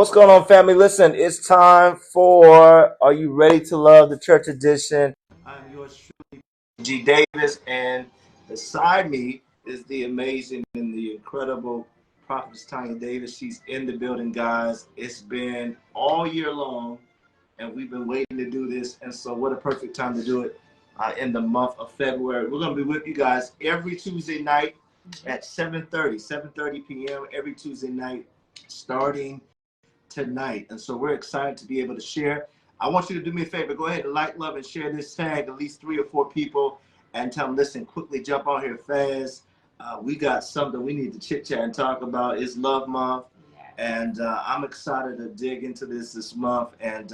What's going on, family? Listen, it's time for Are You Ready to Love, the Church Edition. I'm yours truly, G. Davis, and beside me is the amazing and the incredible Prophetess Tanya Davis. She's in the building, guys. It's been all year long, and we've been waiting to do this, and so what a perfect time to do it in the month of February. We're going to be with you guys every Tuesday night at 7:30 p.m. every Tuesday night, starting tonight. And so we're excited to be able to share. I want you to do me a favor. Go ahead and like, love, and share this tag at least 3 or 4 people and tell them, listen, quickly jump on here fast. We got something we need to chit chat and talk about. It's Love Month. And I'm excited to dig into this month and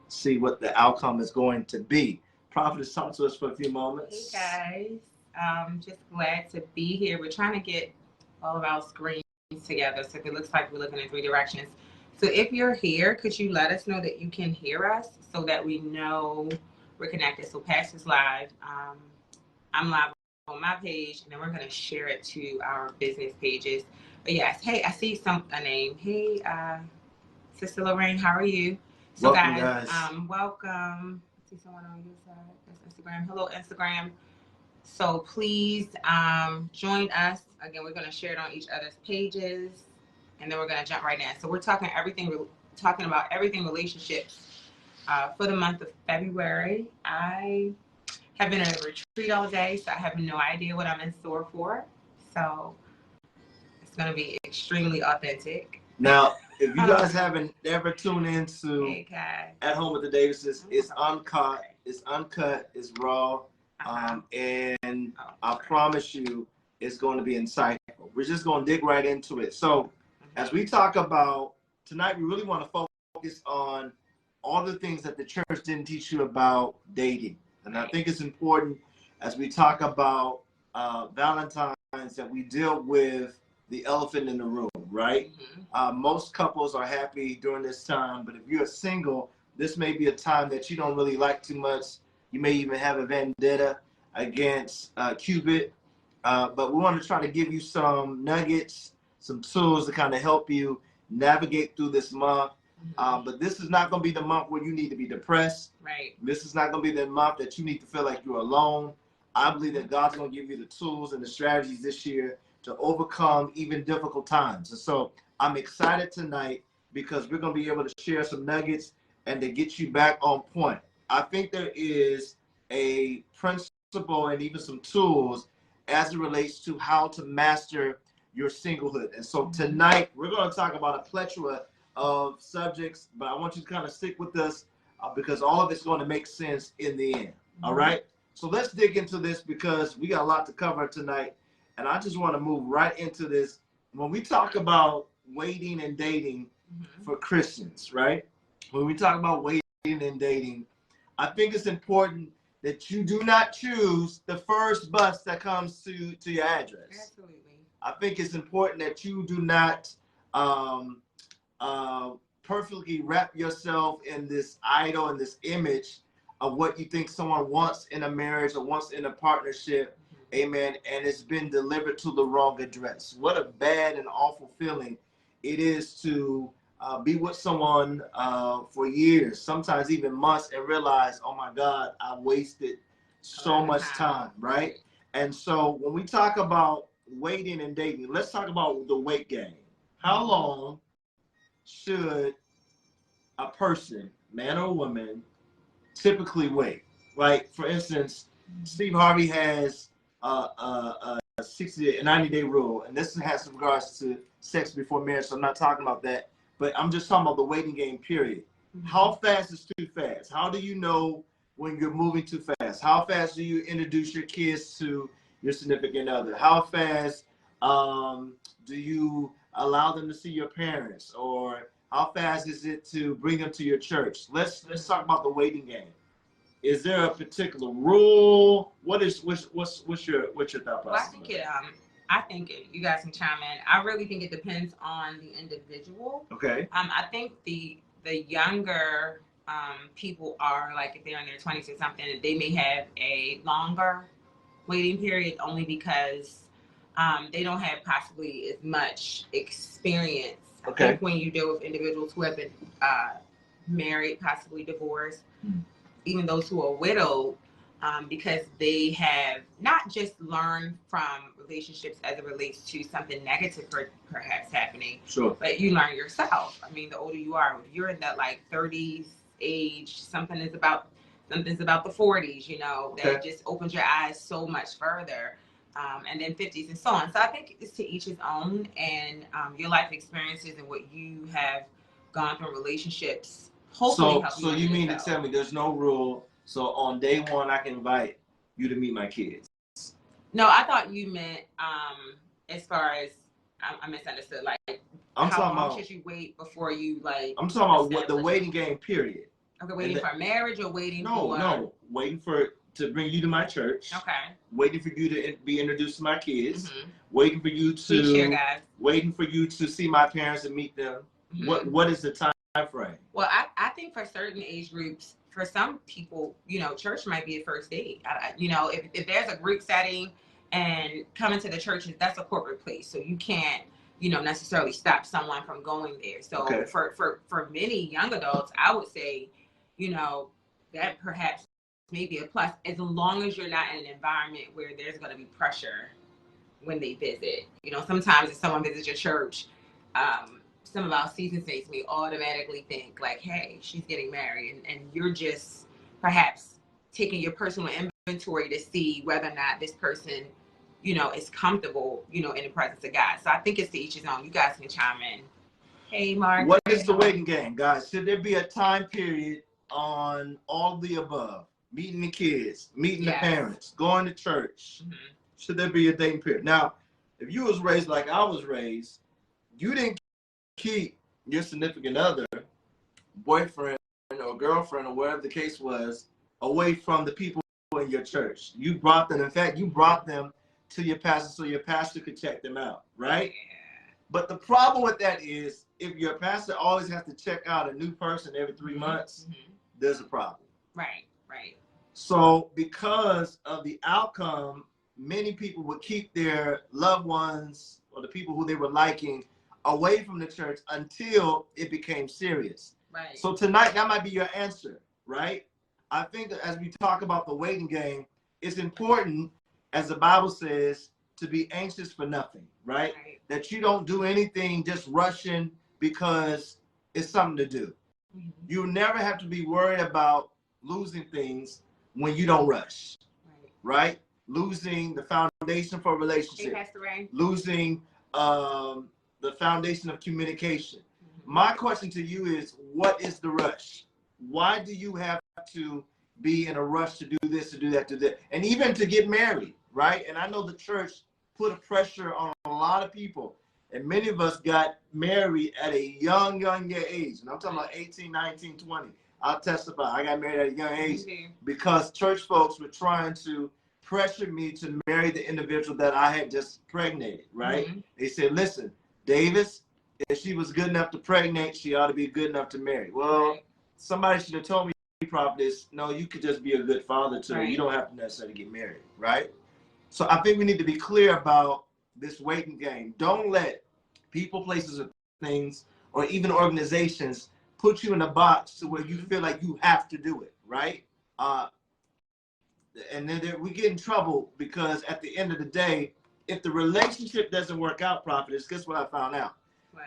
see what the outcome is going to be. Prophetess, talk to us for a few moments. Hey guys, just glad to be here. We're trying to get all of our screens together so it looks like we're looking in 3 directions. So if you're here, could you let us know that you can hear us so that we know we're connected? So Pass is live. I'm live on my page, and then we're going to share it to our business pages. But yes, hey, I see a name. Hey, Sister Lorraine, how are you? So welcome, guys. Welcome. I see someone on your side. That's Instagram. Hello, Instagram. So please join us. Again, we're going to share it on each other's pages, and then we're going to jump right in. So we're talking about everything relationships for the month of February. I have been in a retreat all day, so I have no idea what I'm in store for. So it's going to be extremely authentic. Now, if you guys haven't ever tuned into At Home with the Davises, it's uncut, it's raw, and I promise you it's going to be insightful. We're just going to dig right into it. So as we talk about tonight, we really want to focus on all the things that the church didn't teach you about dating. And I think it's important as we talk about Valentine's that we deal with the elephant in the room, right? Most couples are happy during this time, but if you're single, this may be a time that you don't really like too much. You may even have a vendetta against Cupid, but we want to try to give you some nuggets, some tools to kind of help you navigate through this month. But this is not going to be the month where you need to be depressed. Right. This is not going to be the month that you need to feel like you're alone. I believe that God's going to give you the tools and the strategies this year to overcome even difficult times. And so I'm excited tonight because we're going to be able to share some nuggets and to get you back on point. I think there is a principle and even some tools as it relates to how to master your singlehood. And so tonight we're going to talk about a plethora of subjects, but I want you to kind of stick with us because all of it's going to make sense in the end. All right? So let's dig into this because we got a lot to cover tonight. And I just want to move right into this. When we talk about waiting and dating for Christians, right? When we talk about waiting and dating, I think it's important that you do not choose the first bus that comes to your address. Absolutely. I think it's important that you do not perfectly wrap yourself in this idol and this image of what you think someone wants in a marriage or wants in a partnership. Amen. And it's been delivered to the wrong address. What a bad and awful feeling it is to be with someone for years, sometimes even months, and realize, oh my God, I wasted so much time, right? And so when we talk about waiting and dating, let's talk about the wait game. How long should a person, man or woman, typically wait? Like, for instance, Steve Harvey has a 60 90-day rule, and this has regards to sex before marriage, so I'm not talking about that, but I'm just talking about the waiting game period. How fast is too fast? How do you know when you're moving too fast? How fast do you introduce your kids to your significant other? How fast do you allow them to see your parents? Or how fast is it to bring them to your church? Let's talk about the waiting game. Is there a particular rule? What's your thought process? Well, I think you guys can chime in. I really think it depends on the individual. Okay. I think the younger people are, like, if they're in their 20s or something, they may have a longer waiting period only because they don't have possibly as much experience I think when you deal with individuals who have been married, possibly divorced, even those who are widowed, because they have not just learned from relationships as it relates to something negative perhaps happening, sure, but you learn yourself. I mean, the older you are, if you're in that like 30s age, something's about the 40s, you know, that just opens your eyes so much further. And then 50s and so on. So I think it's to each his own, and your life experiences and what you have gone through in relationships. Hopefully, so you mean to tell me there's no rule? So on day one, I can invite you to meet my kids. No, I thought you meant as far as I misunderstood. Like, how long should you wait before you like? I'm talking about what the waiting game period. Okay, waiting for marriage or waiting for? No, waiting to bring you to my church. Okay. Waiting for you to be introduced to my kids. Waiting for you to waiting for you to see my parents and meet them. What is the time frame? Well, I think for certain age groups, for some people, you know, church might be a first date. You know, if there's a group setting and coming to the church, that's a corporate place, so you can't, you know, necessarily stop someone from going there. So for many young adults, I would say, you know, that perhaps maybe a plus, as long as you're not in an environment where there's going to be pressure when they visit. You know, sometimes if someone visits your church, some of our seasoned saints may automatically think like, hey, she's getting married, and you're just perhaps taking your personal inventory to see whether or not this person, you know, is comfortable, you know, in the presence of God. So I think it's to each his own. You guys can chime in. Hey, Mark. What is the waiting game, guys? Should there be a time period on all the above? Meeting the kids, meeting the parents, going to church. Should there be a dating period? Now, if you was raised like I was raised, you didn't keep your significant other, boyfriend or girlfriend or whatever the case was, away from the people in your church. You brought them, in fact, you brought them to your pastor so your pastor could check them out, right? But the problem with that is, if your pastor always has to check out a new person every 3 months, there's a problem. Right. So because of the outcome, many people would keep their loved ones or the people who they were liking away from the church until it became serious. Right. So tonight, that might be your answer, right? I think that as we talk about the waiting game, it's important, as the Bible says, to be anxious for nothing, right? That you don't do anything just rushing because it's something to do. You never have to be worried about losing things when you don't rush, right? Losing the foundation for a relationship, losing the foundation of communication. My question to you is, what is the rush? Why do you have to be in a rush to do this, to do that, to that, and even to get married, right? And I know the church put a pressure on a lot of people, and many of us got married at a young age, and I'm talking about 18, 19, 20. I'll testify. I got married at a young age because church folks were trying to pressure me to marry the individual that I had just pregnated, right? They said, listen, Davis, if she was good enough to pregnate, she ought to be good enough to marry. Well, somebody should have told me, Prophetess, no, you could just be a good father to her. You don't have to necessarily get married, right? So I think we need to be clear about this waiting game. Don't let people, places, or things, or even organizations put you in a box to where you feel like you have to do it, right? And then we get in trouble because at the end of the day, if the relationship doesn't work out, Prophetess, guess what I found out?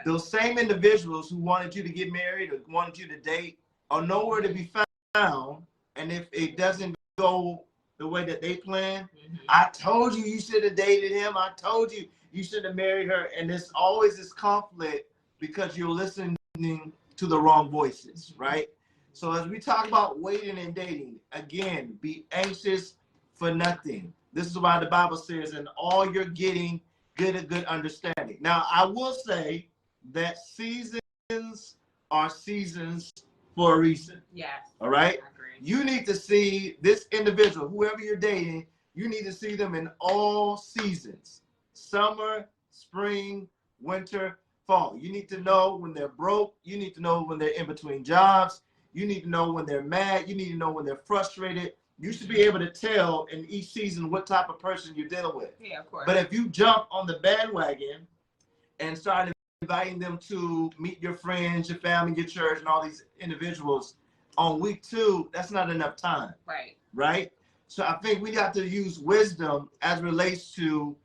Those same individuals who wanted you to get married or wanted you to date are nowhere to be found. And if it doesn't go the way that they planned, I told you should have dated him. I told you should have married her. And there's always this conflict because you're listening to the wrong voices, right? So as we talk about waiting and dating, again, be anxious for nothing. This is why the Bible says, in all you're getting, get a good understanding. Now, I will say that seasons are seasons for a reason. Yes. All right? I agree. You need to see this individual, whoever you're dating, you need to see them in all seasons. Summer, spring, winter, fall. You need to know when they're broke. You need to know when they're in between jobs. You need to know when they're mad. You need to know when they're frustrated. You should be able to tell in each season what type of person you're dealing with. Yeah, of course. But if you jump on the bandwagon and start inviting them to meet your friends, your family, your church, and all these individuals on week 2, that's not enough time. Right. Right? So I think we have to use wisdom as it relates to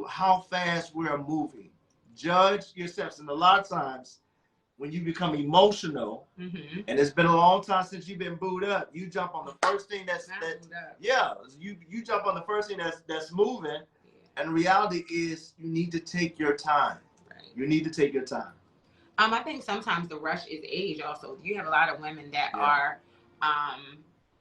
how fast we're moving. Judge yourselves. And a lot of times when you become emotional, mm-hmm. and it's been a long time since you've been booed up, you jump on the first thing you jump on the first thing that's moving. Yeah. And the reality is you need to take your time. Right. You need to take your time. I think sometimes the rush is age also. You have a lot of women that are,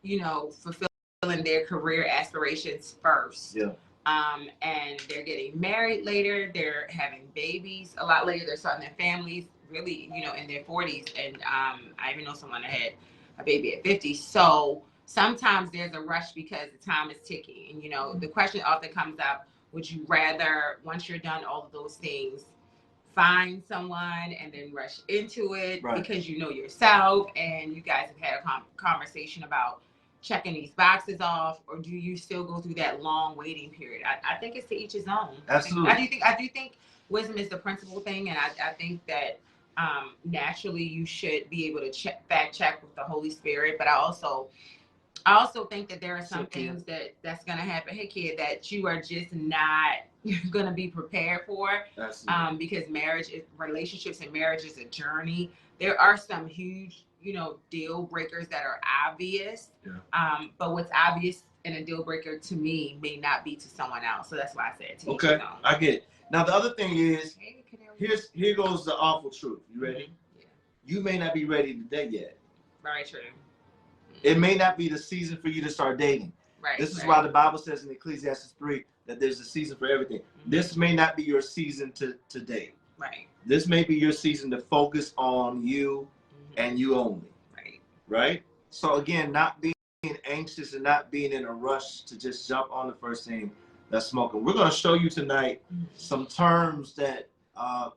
fulfilling their career aspirations first. Yeah. And they're getting married later. They're having babies a lot later. They're starting their families really, in their 40s. And I even know someone that had a baby at 50. So sometimes there's a rush because the time is ticking. And, the question often comes up, would you rather, once you're done all of those things, find someone and then rush into it because you know yourself and you guys have had a conversation about checking these boxes off, or do you still go through that long waiting period? I think it's to each his own. Absolutely. I do think wisdom is the principal thing, and I think that naturally you should be able to fact check with the Holy Spirit, but I also think that there are some things that's going to happen, hey kid, that you are just not going to be prepared for. Because relationships and marriage is a journey. There are some huge, deal breakers that are obvious. Yeah. But what's obvious and a deal breaker to me may not be to someone else. So that's why I said to okay, I get it. Now the other thing is, here goes the awful truth. You ready? Mm-hmm. Yeah. You may not be ready to date yet. Very true. It may not be the season for you to start dating. Right. This is why the Bible says in Ecclesiastes 3 that there's a season for everything. Mm-hmm. This may not be your season to date. Right. This may be your season to focus on you and you only. Right. Right? So again, not being anxious and not being in a rush to just jump on the first thing that's smoking. We're going to show you tonight some terms that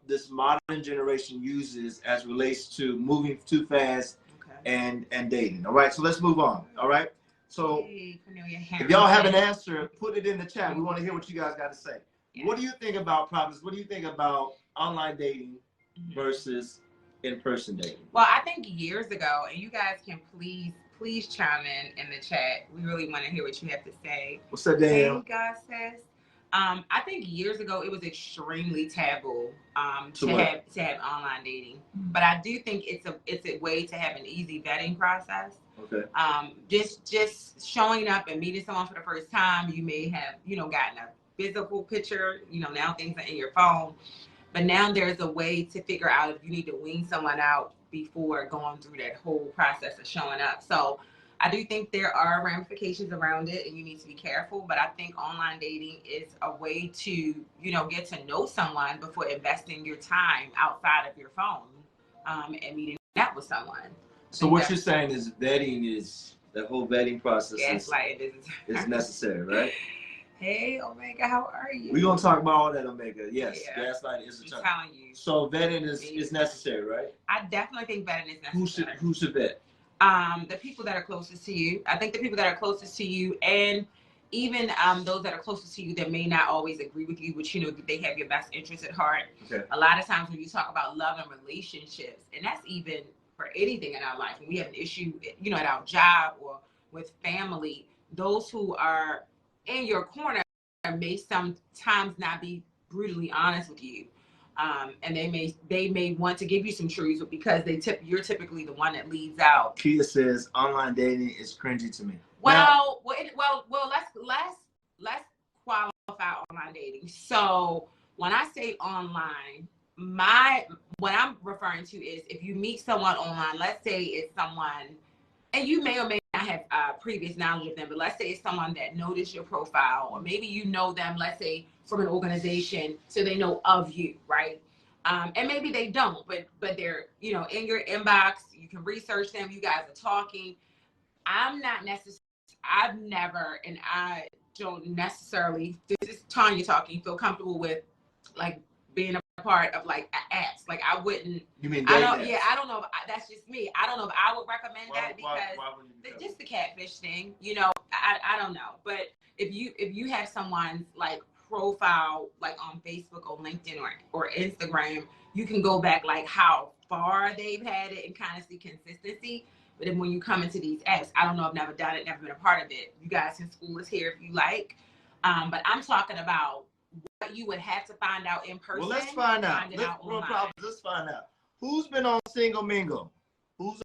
this modern generation uses as relates to moving too fast and dating. All right, so let's move on. All right, so if y'all have an answer, put it in the chat. We want to hear what you guys got to say. Yeah. What do you think about Prophetess? What do you think about online dating versus in-person dating? Well, I think years ago, and you guys can please chime in the chat. We really want to hear what you have to say. What's up, Daniel? Hey, God says. I think years ago it was extremely taboo to have online dating, but I do think it's a way to have an easy vetting process. Okay. Just showing up and meeting someone for the first time, you may have gotten a physical picture. Now things are in your phone, but now there's a way to figure out if you need to wean someone out before going through that whole process of showing up. So I do think there are ramifications around it and you need to be careful, but I think online dating is a way to, get to know someone before investing your time outside of your phone and meeting up with someone. So what you're saying is the whole vetting process is necessary, right? Hey, Omega, how are you? We're going to talk about all that, Omega. Yes, gaslighting is a term. I'm telling you. So vetting is necessary, right? I definitely think vetting is necessary. Who should vet? The people that are closest to you. I think the people that are closest to you, and even those that are closest to you that may not always agree with you, but they have your best interests at heart. Okay. A lot of times when you talk about love and relationships, and that's even for anything in our life, when we have an issue, at our job or with family, those who are in your corner may sometimes not be brutally honest with you. And they may want to give you some truths, but because you're typically the one that leads out. Kia says online dating is cringy to me. Well, let's qualify online dating. So when I say online, what I'm referring to is if you meet someone online, let's say it's someone, and you may or may not have previous knowledge of them, but let's say it's someone that noticed your profile, or maybe you know them, let's say from an organization, so they know of you, right? And maybe they don't, but they're in your inbox. You can research them. You guys are talking. I've never, and I don't necessarily. This is Tanya talking. Feel comfortable with like being a part of like apps. Like I wouldn't. You mean I don't. Yeah, I don't know. That's just me. I don't know if I would recommend that because why just the catfish thing. I don't know. But if you have someone's like profile, like on Facebook or LinkedIn or Instagram, you can go back like how far they've had it and kind of see consistency. But then when you come into these apps, I don't know, I've never done it, never been a part of it. You guys can school us here if you like. But I'm talking about what you would have to find out in person. Well, let's find out. Let's find out. Who's been on Single Mingle? Who's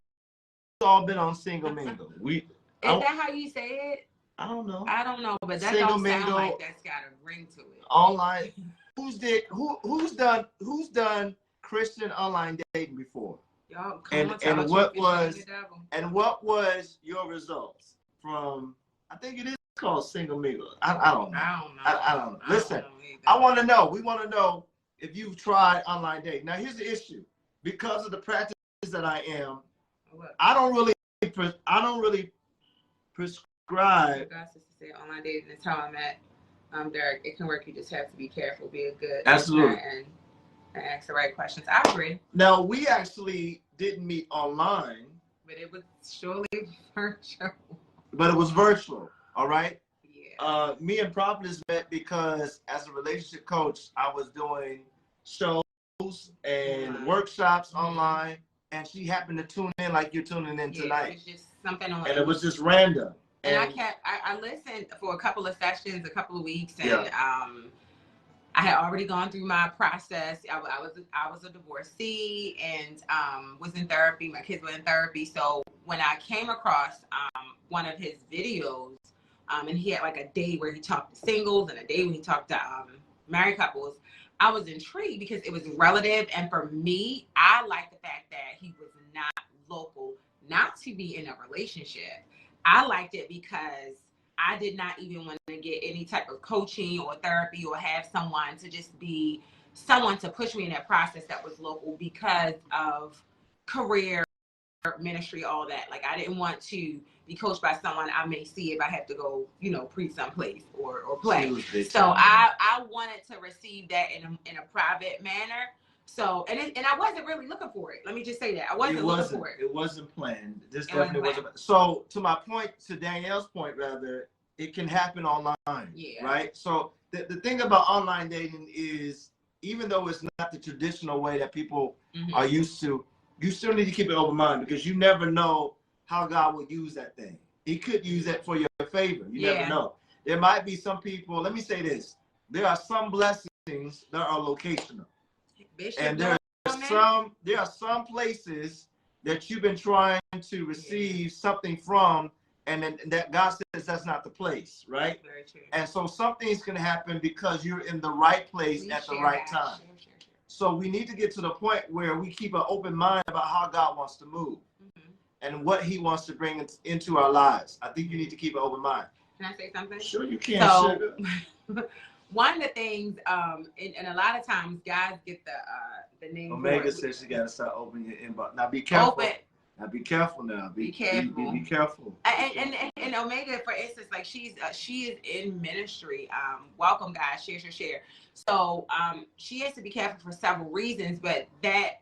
all been on Single Mingle? Is that how you say it? I don't know, but that Single don't Mingle, sound like that's got a ring to it. Online. Who's done Christian online dating before? Y'all, and what was your results from? I think it is called Single Mingle. I don't know. I don't know. Listen, I want to know. We want to know if you've tried online dating. Now, here's the issue. Because of the practice that I am, I don't really prescribe. God sister said online dating is how I'm at. Derek, it can work. You just have to be careful, be a good Absolutely, and ask the right questions. I agree. Now, we actually didn't meet online, but it was surely virtual. But it was virtual. All right. Yeah. Me and Prophetess met because as a relationship coach, I was doing shows and workshops online, and she happened to tune in like you're tuning in tonight. It was just something on, and it was just random. And I listened for a couple of sessions, a couple of weeks, and I had already gone through my process. I was a divorcee and was in therapy. My kids were in therapy. So when I came across one of his videos, and he had like a day where he talked to singles and a day when he talked to married couples, I was intrigued because it was relative. And for me, I like the fact that he was not local, not to be in a relationship. I liked it because I did not even want to get any type of coaching or therapy or have someone to just be someone to push me in that process that was local because of career, ministry, all that. Like, I didn't want to be coached by someone I may see if I have to go, preach someplace or play. So I wanted to receive that in a private manner. So, and I wasn't really looking for it. Let me just say that. I wasn't looking for it. It wasn't planned. This definitely wasn't. So, to my point, to Danielle's point, rather, it can happen online. Yeah. Right? So, the thing about online dating is, even though it's not the traditional way that people are used to, you still need to keep an open mind because you never know how God will use that thing. He could use that for your favor. You never know. There might be some people, let me say this, there are some blessings that are locational. Bishop, and there are some places that you've been trying to receive something from, and that God says that's not the place, right? Very true. And so something's going to happen because you're in the right place at the right time. Sure. So we need to get to the point where we keep an open mind about how God wants to move and what he wants to bring into our lives. I think you need to keep an open mind. Can I say something? Sure, you can. So, one of the things, and a lot of times guys get the name. Omega says you got to start opening your inbox. Now be careful. Now be careful now. Be careful. Be careful. And Omega, for instance, like she is in ministry. Welcome, guys. Share. So she has to be careful for several reasons, but that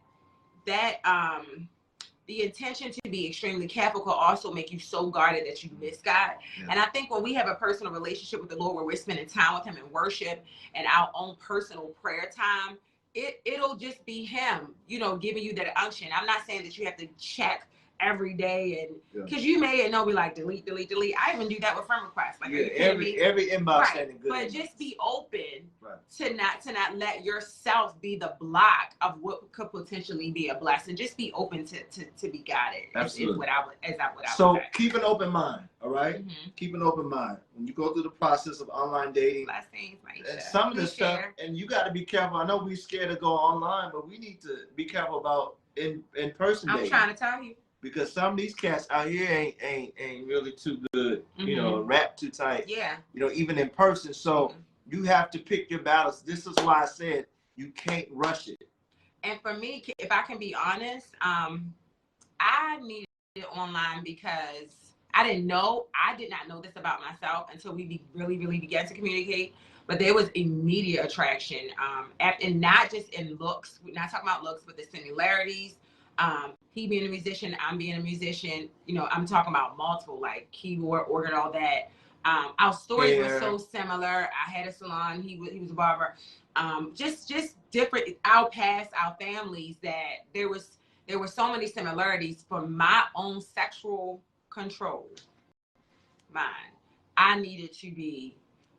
the intention to be extremely careful could also make you so guarded that you miss God. Yeah. And I think when we have a personal relationship with the Lord, where we're spending time with him in worship and our own personal prayer time, it'll just be him, giving you that unction. I'm not saying that you have to check every day, and because you may be like delete. I even do that with friend requests. Like, every inbox, right? Good, but just be open to not let yourself be the block of what could potentially be a blessing. Just be open to be guided. Absolutely. So keep an open mind. All right. Keep an open mind when you go through the process of online dating. Blessings, and some of the stuff, and you got to be careful. I know we're scared to go online, but we need to be careful about in person dating. I'm trying to tell you. Because some of these cats out here ain't really too good, rap too tight. Yeah. Even in person. So you have to pick your battles. This is why I said you can't rush it. And for me, if I can be honest, I needed it online because I did not know this about myself until we really, really began to communicate. But there was immediate attraction, and not just in looks. We're not talking about looks, but the similarities. He being a musician, I'm being a musician, I'm talking about multiple, like keyboard, organ, all that. Our stories were Hair. so similar. I had a salon. He was a barber. Just different. Our past, our families. That there were so many similarities. For my own sexual control, mine, I needed to be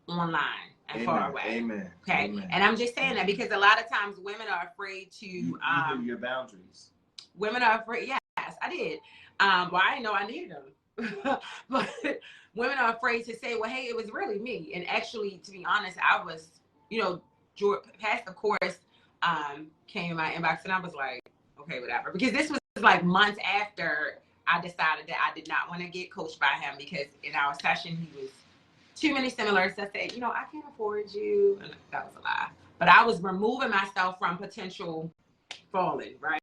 online and far away. Amen. Okay. Amen. And I'm just saying that because a lot of times women are afraid to. You knew your boundaries. Women are afraid. Yes, I did. Well, I didn't know I needed them. But women are afraid to say, well, hey, it was really me. And actually, to be honest, I was, Pastor Course came in my inbox and I was like, okay, whatever. Because this was like months after I decided that I did not want to get coached by him because in our session, he was too many similarities. I said, I can't afford you. And that was a lie. But I was removing myself from potential falling, right?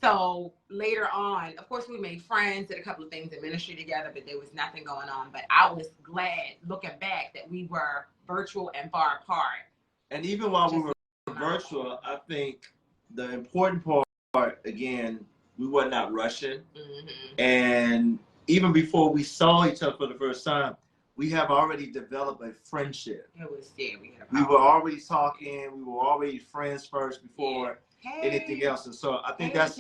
So later on, of course, we made friends, did a couple of things in ministry together, but there was nothing going on. But I was glad, looking back, that we were virtual and far apart. And even while we were virtual, I think the important part, again, we were not rushing. Mm-hmm. And even before we saw each other for the first time, we have already developed a friendship. It was, we were already talking. We were already friends first before anything else. And so I think that's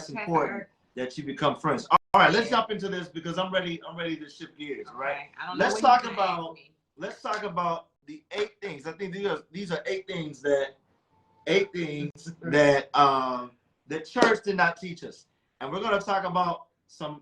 important that you become friends. All right, let's jump into this because I'm ready to shift gears. Okay. Right? Let's talk about the 8 things. I think these are 8 things that the church did not teach us, and we're going to talk about some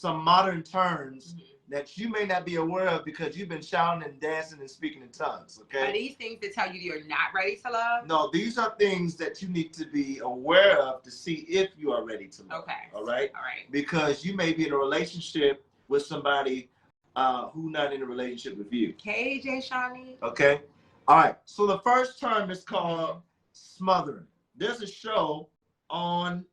modern terms that you may not be aware of because you've been shouting and dancing and speaking in tongues. Okay. Are these things that tell you you're not ready to love? No, these are things that you need to be aware of to see if you are ready to love. Okay. All right. All right. Because you may be in a relationship with somebody who's not in a relationship with you. KJ Shawnee. Okay. All right. So the first term is called smothering. There's a show on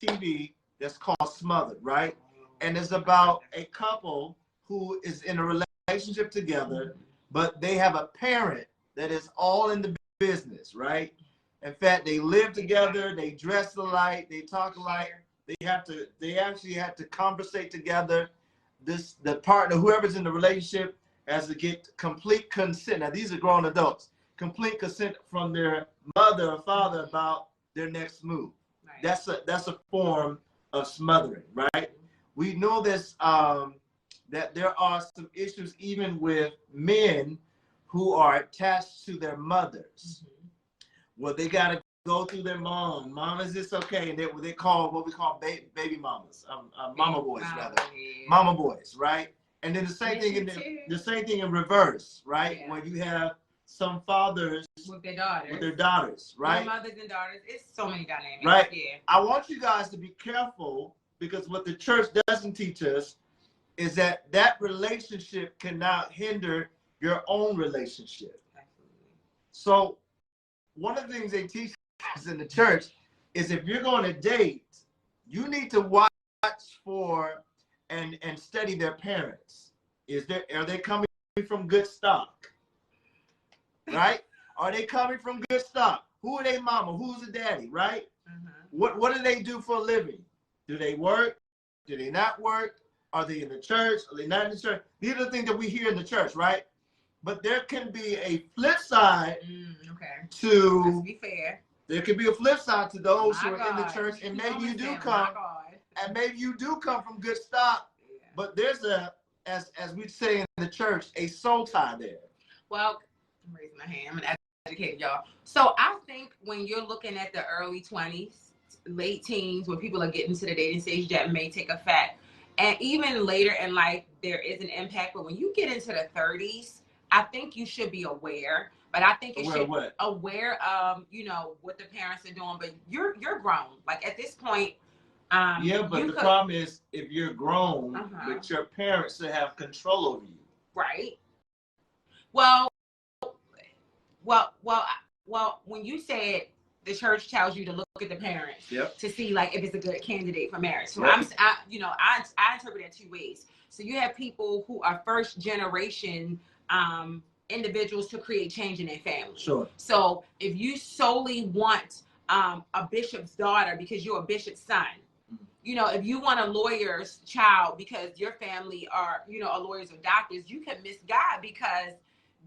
TV that's called Smothered, right? And it's about a couple who is in a relationship together, but they have a parent that is all in the business, right? In fact, they live together, they dress alike, they talk alike, they actually have to conversate together. The partner, whoever's in the relationship, has to get complete consent. Now, these are grown adults. Complete consent from their mother or father about their next move. Right. That's a form of smothering, right? We know this, that there are some issues even with men who are attached to their mothers. Mm-hmm. Well, they got to go through their mom. Mom, is this okay? And they call what we call baby mamas, mama boys rather, mama boys, right? And then the same thing in reverse, right? Yeah. When you have some fathers with their daughters, right? Their mothers and daughters. It's so many dynamics, right? Yeah. I want you guys to be careful because what the church doesn't teach us is that relationship cannot hinder your own relationship. Absolutely. So one of the things they teach us in the church is if you're going to date, you need to watch for and study their parents. Are they coming from good stock? Right? Are they coming from good stock? Who are they mama? Who's the daddy? Right? Mm-hmm. What do they do for a living? Do they work? Do they not work? Are they in the church? Are they not in the church? These are the things that we hear in the church, right? But there can be a flip side to. Let's be fair. There can be a flip side to those who are in the church, and maybe you do come, and maybe you do come from good stock. Yeah. But there's as we say in the church, a soul tie there. Well, I'm raising my hand. I'm gonna educate y'all. So I think when you're looking at the early 20s, late teens, when people are getting to the dating stage, that may take effect. And even later in life, there is an impact. But when you get into the 30s, I think you should be aware. But I think aware of, what the parents are doing. But you're grown. Like at this point. Yeah, but the problem is if you're grown, but your parents still have control over you. Right. Well, when you said the church tells you to look at the parents to see like if it's a good candidate for marriage. So I interpret it 2 ways. So you have people who are first generation individuals to create change in their family. Sure. So if you solely want a bishop's daughter because you're a bishop's son, you know, if you want a lawyer's child because your family are, you know, are lawyers or doctors, you can misguide because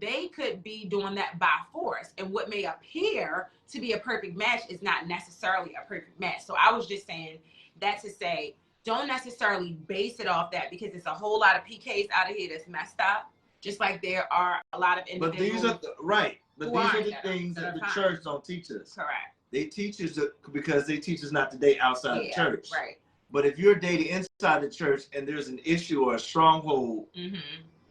they could be doing that by force. And what may appear to be a perfect match is not necessarily a perfect match. So I was just saying that to say, don't necessarily base it off that, because it's a whole lot of PKs out of here that's messed up. Just like there are a lot of individuals. But these are right. But these are the things that the church don't teach us. Correct. They teach us because they teach us not to date outside the church. Right. But if you're dating inside the church and there's an issue or a stronghold,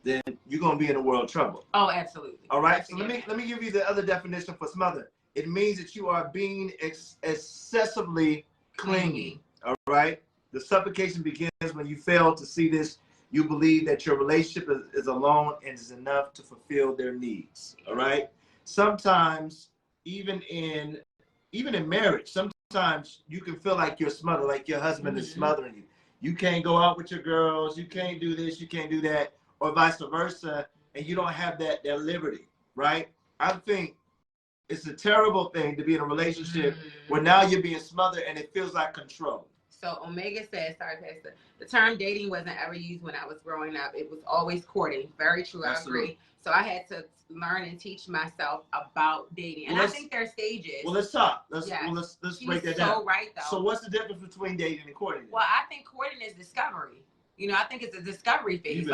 then you're gonna be in a world of trouble. Oh, absolutely. All right. So let me give you the other definition for smother. It means that you are being excessively clingy. All right. The supplication begins when you fail to see this. You believe that your relationship is alone and is enough to fulfill their needs. All right. Sometimes, even in marriage, sometimes you can feel like you're smothered, like your husband is smothering you. You can't go out with your girls. You can't do this. You can't do that, or vice versa, and you don't have that liberty, right? I think it's a terrible thing to be in a relationship where now you're being smothered and it feels like control. So Omega says, sorry, Pastor, the term dating wasn't ever used when I was growing up. It was always courting. Very true. Absolutely. I agree. So I had to learn and teach myself about dating. And I think there are stages. Well, let's talk. Let's break that down. So right, though. So what's the difference between dating and courting? Well, I think courting is discovery. You know, I think it's a discovery phase. You've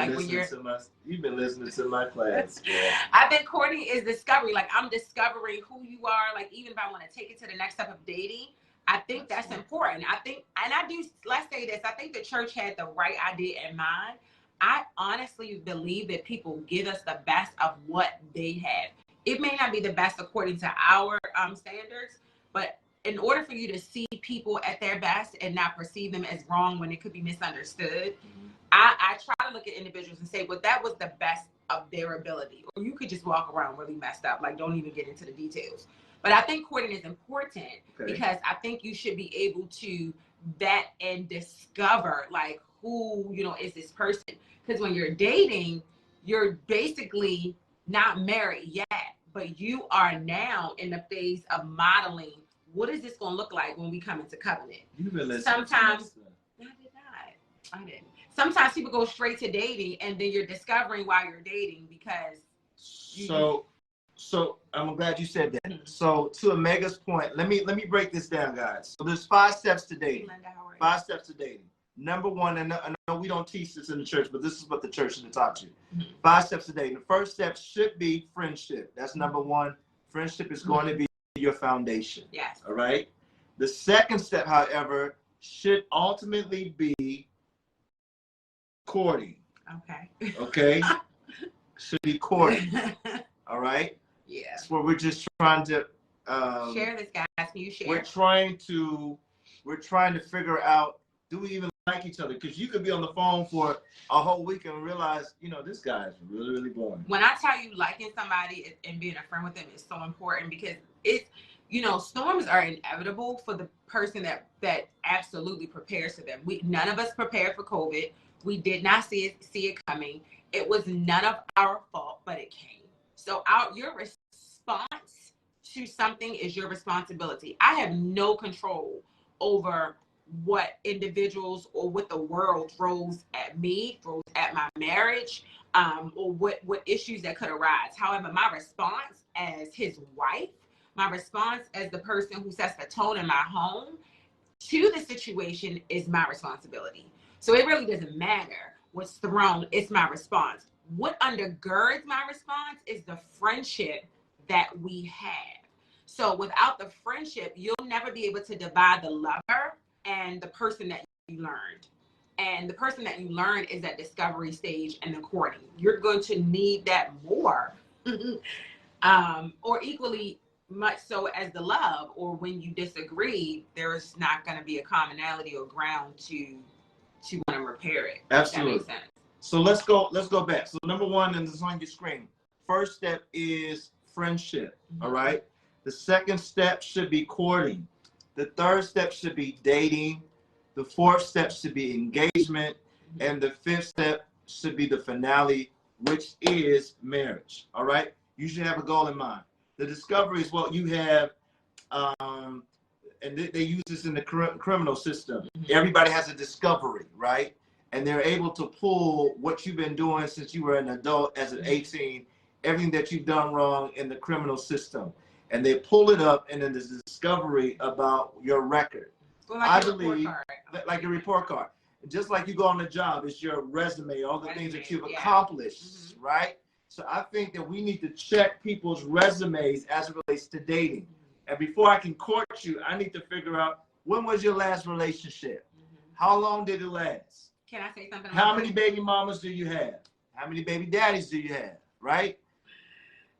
been listening to my class. Yeah. I think courting is discovery. Like, I'm discovering who you are. Like, even if I want to take it to the next step of dating, I think that's important. I think, and I do, let's say this, I think the church had the right idea in mind. I honestly believe that people give us the best of what they have. It may not be the best according to our standards, but in order for you to see people at their best and not perceive them as wrong when it could be misunderstood, I try to look at individuals and say, well, that was the best of their ability. Or you could just walk around really messed up, like don't even get into the details. But I think courting is important because I think you should be able to vet and discover, like, who, you know, is this person. Because when you're dating, you're basically not married yet, but you are now in the phase of modeling. What is this going to look like when we come into covenant? You've been listening. Sometimes, I did not. I didn't. Sometimes people go straight to dating, and then you're discovering why you're dating because. So I'm glad you said that. So to Omega's point, let me break this down, guys. So there's 5 steps to dating. 5 steps to dating. Number 1, and I know we don't teach this in the church, but this is what the church should have taught you. 5 steps to dating. The first step should be friendship. That's number 1. Friendship is going to be your foundation. Yes. All right. The second step, however, should ultimately be courting. Okay. Should be courting. All right. Yeah. That's where we're just trying to share this, guys. Can you share? We're trying to figure out, do we even like each other? Because you could be on the phone for a whole week and realize, you know, this guy is really, really boring. When I tell you liking somebody and being a friend with them is so important, because it's, you know, storms are inevitable for the person that absolutely prepares for them. None of us prepared for COVID. We did not see it coming. It was none of our fault, but it came. So your response to something is your responsibility. I have no control over what individuals or what the world throws at me, throws at my marriage, or what issues that could arise. However, my response as his wife, my response as the person who sets the tone in my home to the situation is my responsibility. So it really doesn't matter what's thrown, it's my response. What undergirds my response is the friendship that we have. So without the friendship, you'll never be able to divide the lover and the person that you learned. And the person that you learned is that discovery stage and the courting. You're going to need that more, or equally much so as the love. Or when you disagree, there's not going to be a commonality or ground to want to repair it. Absolutely. That makes sense. So let's go back. So number 1, and it's on your screen. First step is friendship. All right. The second step should be courting. The third step should be dating. The fourth step should be engagement. And the 5th step should be the finale, which is marriage. All right. You should have a goal in mind. The discovery is what you have. and they use this in the criminal system. Everybody has a discovery, right? And they're able to pull what you've been doing since you were an adult as an 18, everything that you've done wrong in the criminal system. And they pull it up, and then there's a discovery about your record. Well, like I believe, like a report card. Just like you go on the job, it's your resume, all the things that you've accomplished, right? So I think that we need to check people's resumes as it relates to dating. And before I can court you, I need to figure out, when was your last relationship? How long did it last? Can I say something? How many baby mamas do you have? How many baby daddies do you have? Right?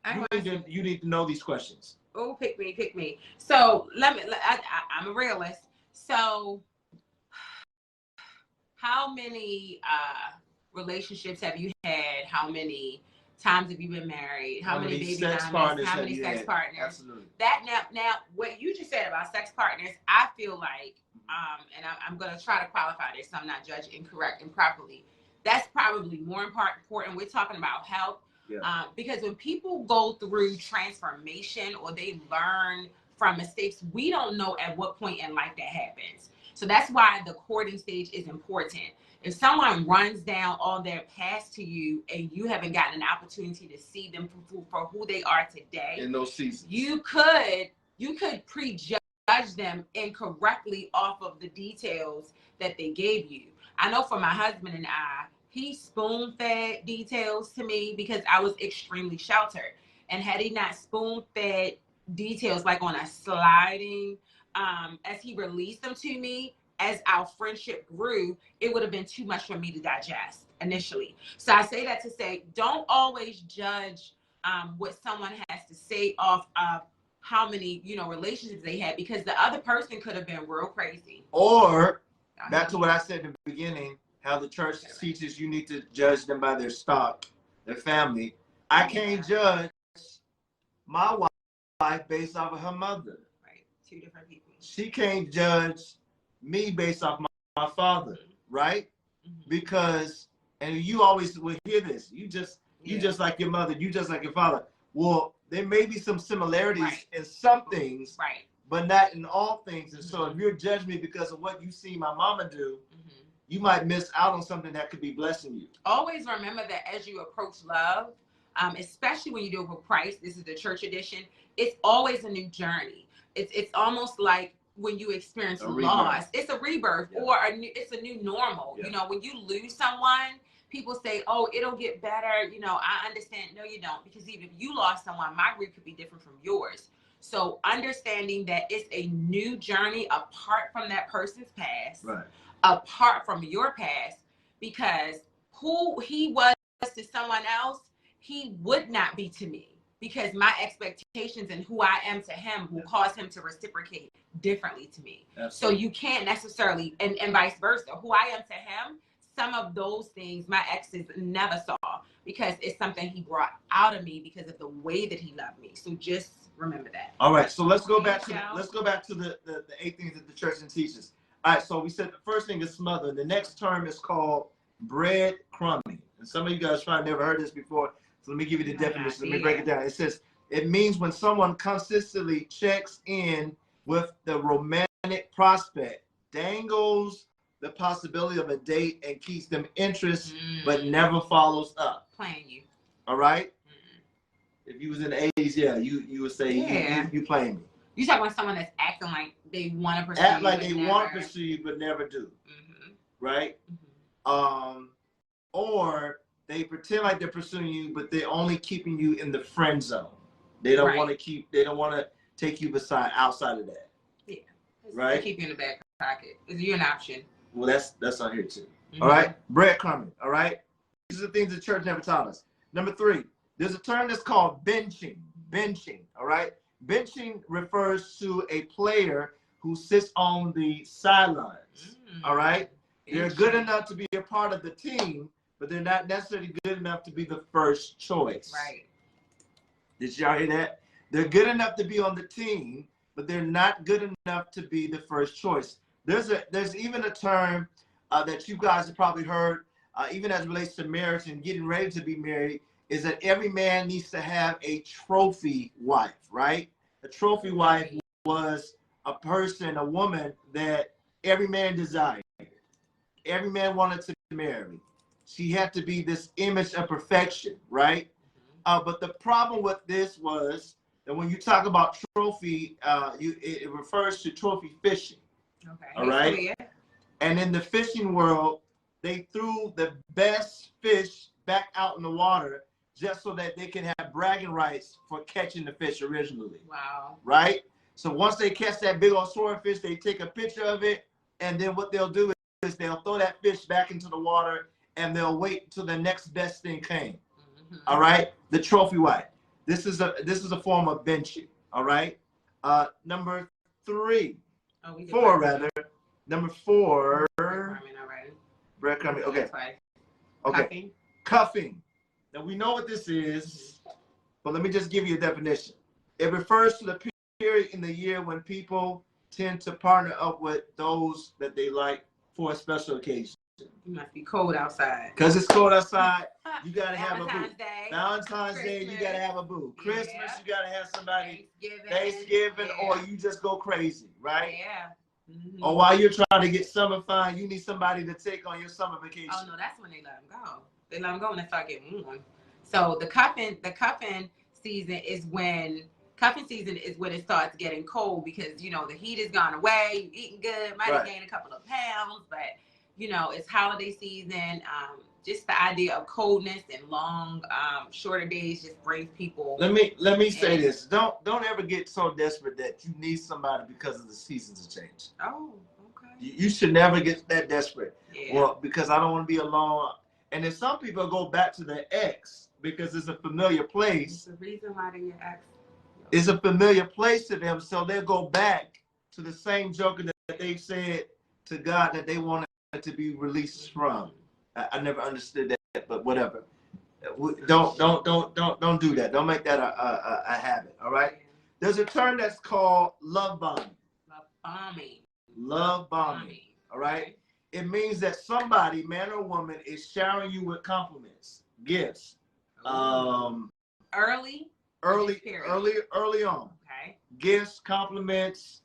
You need to know these questions. Oh, pick me. So I'm a realist. So how many relationships have you had? How many times have you been married? How many baby mamas? How many sex partners? Absolutely. That now what you just said about sex partners, I feel like, and I'm going to try to qualify this so I'm not judged incorrect and properly. That's probably more important. We're talking about health. Yeah. Because when people go through transformation or they learn from mistakes, we don't know at what point in life that happens. So that's why the courting stage is important. If someone runs down all their past to you and you haven't gotten an opportunity to see them for who they are today, in those seasons, you could prejudge them incorrectly off of the details that they gave you. I know for my husband and I, he spoon-fed details to me because I was extremely sheltered. And had he not spoon-fed details like on a sliding, as he released them to me, as our friendship grew, it would have been too much for me to digest initially. So I say that to say, don't always judge what someone has to say off of how many, relationships they had, because the other person could have been real crazy. Or back to what I said in the beginning, how the church teaches you need to judge them by their stock, their family. I can't judge my wife based off of her mother. Right. Two different people. She can't judge me based off my father, right? Because, and you always will hear this, you just like your mother, you just like your father. Well, there may be some similarities in some things, but not in all things. And so if you're judging me because of what you see my mama do, you might miss out on something that could be blessing you. Always remember that as you approach love, especially when you do it with Christ, this is the church edition, it's always a new journey. It's almost like when you experience loss, it's a rebirth, or it's a new normal. When you lose someone, people say, oh, it'll get better. I understand. No, you don't. Because even if you lost someone, my grief could be different from yours. So understanding that it's a new journey apart from that person's past, apart from your past, because who he was to someone else, he would not be to me, because my expectations and who I am to him will cause him to reciprocate differently to me. So you can't necessarily, and vice versa, who I am to him, some of those things my exes never saw, because it's something he brought out of me because of the way that he loved me. So just remember that. All right, so let's go back to the 8 things that the church teaches. All right, so we said the first thing is smother. The next term is called breadcrumbing. And some of you guys probably never heard this before, so let me give you the definition. Let me break it down. It says, it means when someone consistently checks in with the romantic prospect, dangles the possibility of a date, and keeps them interest, but never follows up. Playing you. All right? If you was in the 80s, you would say, you playing me. You talking about someone that's acting like they want to pursue you. Act like they want to pursue you, but never do. Right? Or they pretend like they're pursuing you, but they're only keeping you in the friend zone. They don't want to take you outside of that. Yeah. Right? They keep you in the back pocket. Is you an option? Well, that's on here too. All right? Breadcrumbing. All right? These are the things the church never taught us. Number 3, there's a term that's called benching. Benching. All right? Benching refers to a player who sits on the sidelines. All right? They're good enough to be a part of the team, but they're not necessarily good enough to be the first choice. Right. Did y'all hear that? They're good enough to be on the team, but they're not good enough to be the first choice. There's even a term that you guys have probably heard, even as it relates to marriage and getting ready to be married, is that every man needs to have a trophy wife, right? A trophy wife was a person, a woman that every man desired. Every man wanted to marry. She had to be this image of perfection, right? But the problem with this was that when you talk about trophy, it refers to trophy fishing. Okay. All right. And in the fishing world, they threw the best fish back out in the water just so that they can have bragging rights for catching the fish originally. Wow. Right? So once they catch that big old swordfish, they take a picture of it, and then what they'll do is they'll throw that fish back into the water, and they'll wait till the next best thing came. All right? The trophy wife. This is a form of benching. All right? Number three. Four, rather. Number four. Breadcrumbing. Okay. Okay. Cuffing. Now we know what this is, but let me just give you a definition. It refers to the period in the year when people tend to partner up with those that they like for a special occasion. It must be cold outside. Because it's cold outside, you gotta have a boo. Valentine's Day. Valentine's Day, you gotta have a boo. Christmas, you gotta have somebody. Thanksgiving, or you just go crazy, right? Yeah. Or while you're trying to get summer fun, you need somebody to take on your summer vacation. Oh no, that's when they let them go. They let them go when they start getting warm. So the cuffing season is when it starts getting cold, because you know the heat has gone away. You eating good, might have gained a couple of pounds, but you know it's holiday season. Just the idea of coldness and long, shorter days just brings people. Let me say this: don't ever get so desperate that you need somebody because of the seasons have changed. Oh, okay. You should never get that desperate. Yeah. Well, because I don't want to be alone. And then some people go back to their ex because it's a familiar place. It's the reason why they're your ex. It's a familiar place to them, so they'll go back to the same joker that they said to God that they wanted to be released from. I never understood that, but whatever. Don't do that. Don't make that a habit. All right. There's a term that's called love bombing. Love bombing. Love bombing. All right. It means that somebody, man or woman, is showering you with compliments, gifts. Early on. Okay. Gifts, compliments,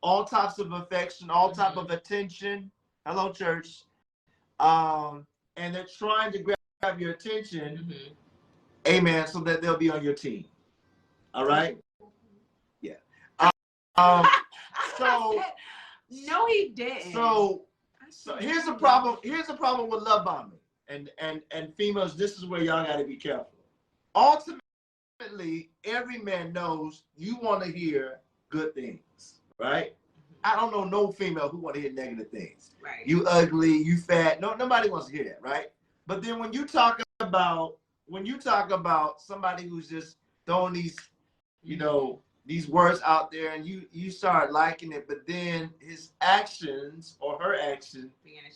all types of affection, all type of attention. Hello, church. And they're trying to grab your attention, amen, so that they'll be on your team. All right? Yeah. So no, he didn't. So here's a problem. Here's a problem with love bombing. And females, this is where y'all gotta be careful. Ultimately, every man knows you want to hear good things, right? I don't know no female who want to hear negative things. Right. You ugly, you fat. No, nobody wants to hear that, right? But then when you talk about somebody who's just throwing these, these words out there, and you start liking it, but then his actions or her action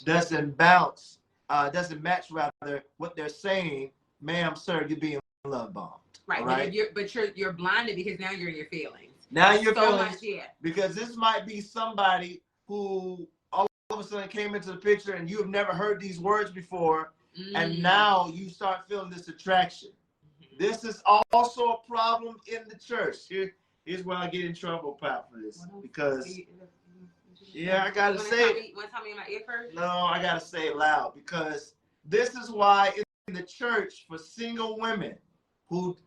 doesn't match rather what they're saying, ma'am, sir, you're being love bombed. Right. Right? But you're blinded because now you're in your feelings. Now you're so feeling much, yeah. Because this might be somebody who all of a sudden came into the picture and you have never heard these words before, and now you start feeling this attraction. This is also a problem in the church. Here's where I get in trouble, Prophetess, because I gotta say it. You want to tell me in my ear first? No, I gotta say it loud, because this is why in the church for single women who,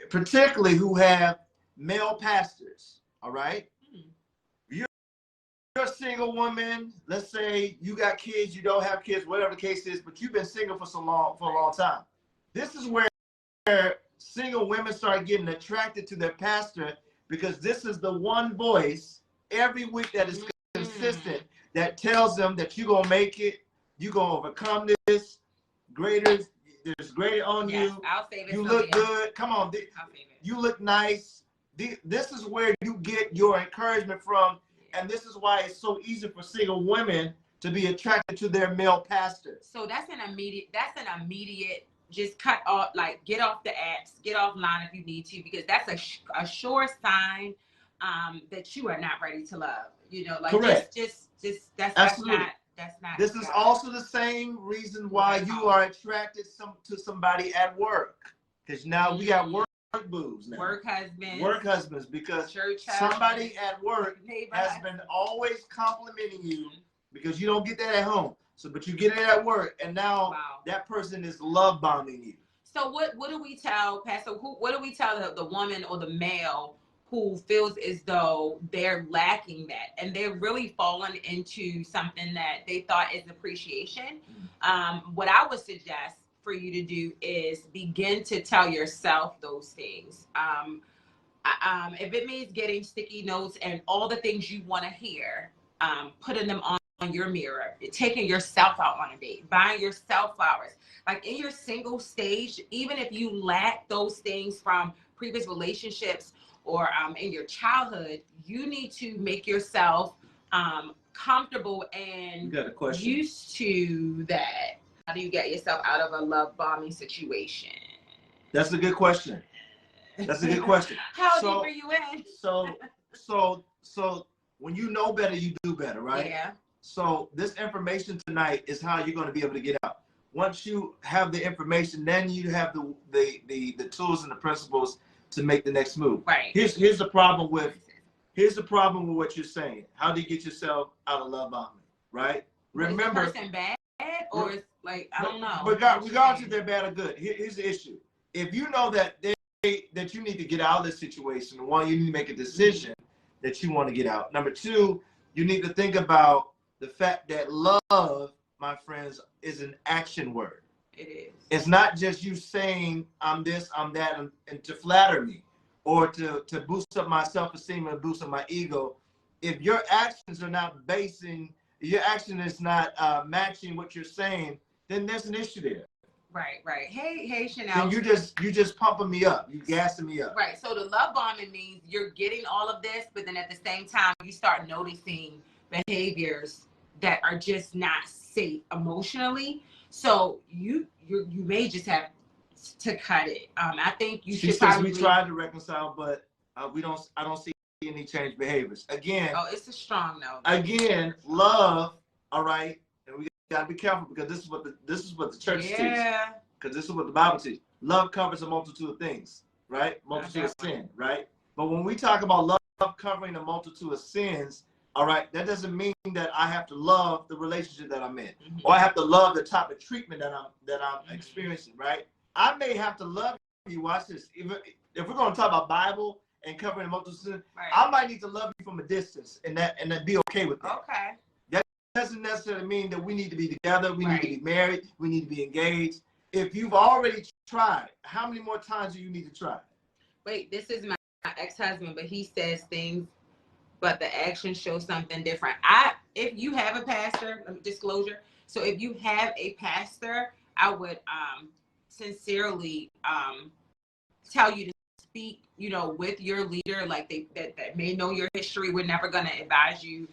particularly who have male pastors, all right? You're a single woman. Let's say you got kids, you don't have kids, whatever the case is, but you've been single for a long time. This is where single women start getting attracted to their pastor, because this is the one voice every week that is consistent, that tells them that you're gonna make it, you're gonna overcome this. There's greater on you. I'll save it. You look good. Come on, I'll save it. You look nice. This is where you get your encouragement from, and this is why it's so easy for single women to be attracted to their male pastors. So that's an immediate. Just cut off, like get off the apps, get offline if you need to, because that's a sure sign that you are not ready to love. Correct. Just that's Absolutely. That's not. This is also the same reason why you are attracted to somebody at work, because now we got boos now. Work husbands. Work husbands, because church somebody husbands, at work has been always complimenting you because you don't get that at home. So, but you get it at work, and now that person is love bombing you. So what do we tell, Pastor? What do we tell the woman or the male who feels as though they're lacking that and they're really falling into something that they thought is appreciation? What I would suggest for you to do is begin to tell yourself those things. If it means getting sticky notes and all the things you want to hear, putting them on your mirror, taking yourself out on a date, buying yourself flowers. Like in your single stage, even if you lack those things from previous relationships or in your childhood, you need to make yourself comfortable and used to that. How do you get yourself out of a love bombing situation? That's a good question. That's a good question. How deep are you in? So when you know better, you do better, right? Yeah. So this information tonight is how you're going to be able to get out. Once you have the information, then you have the tools and the principles to make the next move. Right. Here's the problem with what you're saying. How do you get yourself out of love bombing? Right? Remember, is the person bad or it's like I don't know. Regardless if they're bad or good, here's the issue. If you know that that you need to get out of this situation, one, you need to make a decision that you want to get out. Number two, you need to think about the fact that love, my friends, is an action word. It is. It's not just you saying I'm this, I'm that, and to flatter me or to boost up my self-esteem and boost up my ego. If your actions are not your action is not matching what you're saying, then there's an issue there. Right. Hey, Chanel. Then you just pumping me up. You gassing me up. Right. So the love bombing means you're getting all of this, but then at the same time, you start noticing behaviors that are just not safe emotionally. So you may just have to cut it. I think you should probably. We tried to reconcile, but I don't see any changed behaviors. Again. Oh, it's a strong no. Again, love. All right. And we gotta be careful because this is what the church teaches. Because this is what the Bible teaches. Love covers a multitude of things, right? Multitude of sin, right? But when we talk about love covering a multitude of sins, all right, that doesn't mean that I have to love the relationship that I'm in, or I have to love the type of treatment that I'm experiencing, right? I may have to love you. Watch this. If we're going to talk about Bible and covering a multitude of sins, I might need to love you from a distance and that be okay with that. Okay. Doesn't necessarily mean that we need to be together, we need to be married, we need to be engaged. If you've already tried, how many more times do you need to try? Wait, this is my ex-husband, but he says things, but the action shows something different. If you have a pastor, disclosure, so if you have a pastor, I would sincerely tell you to speak, with your leader, like that may know your history. We're never going to advise you.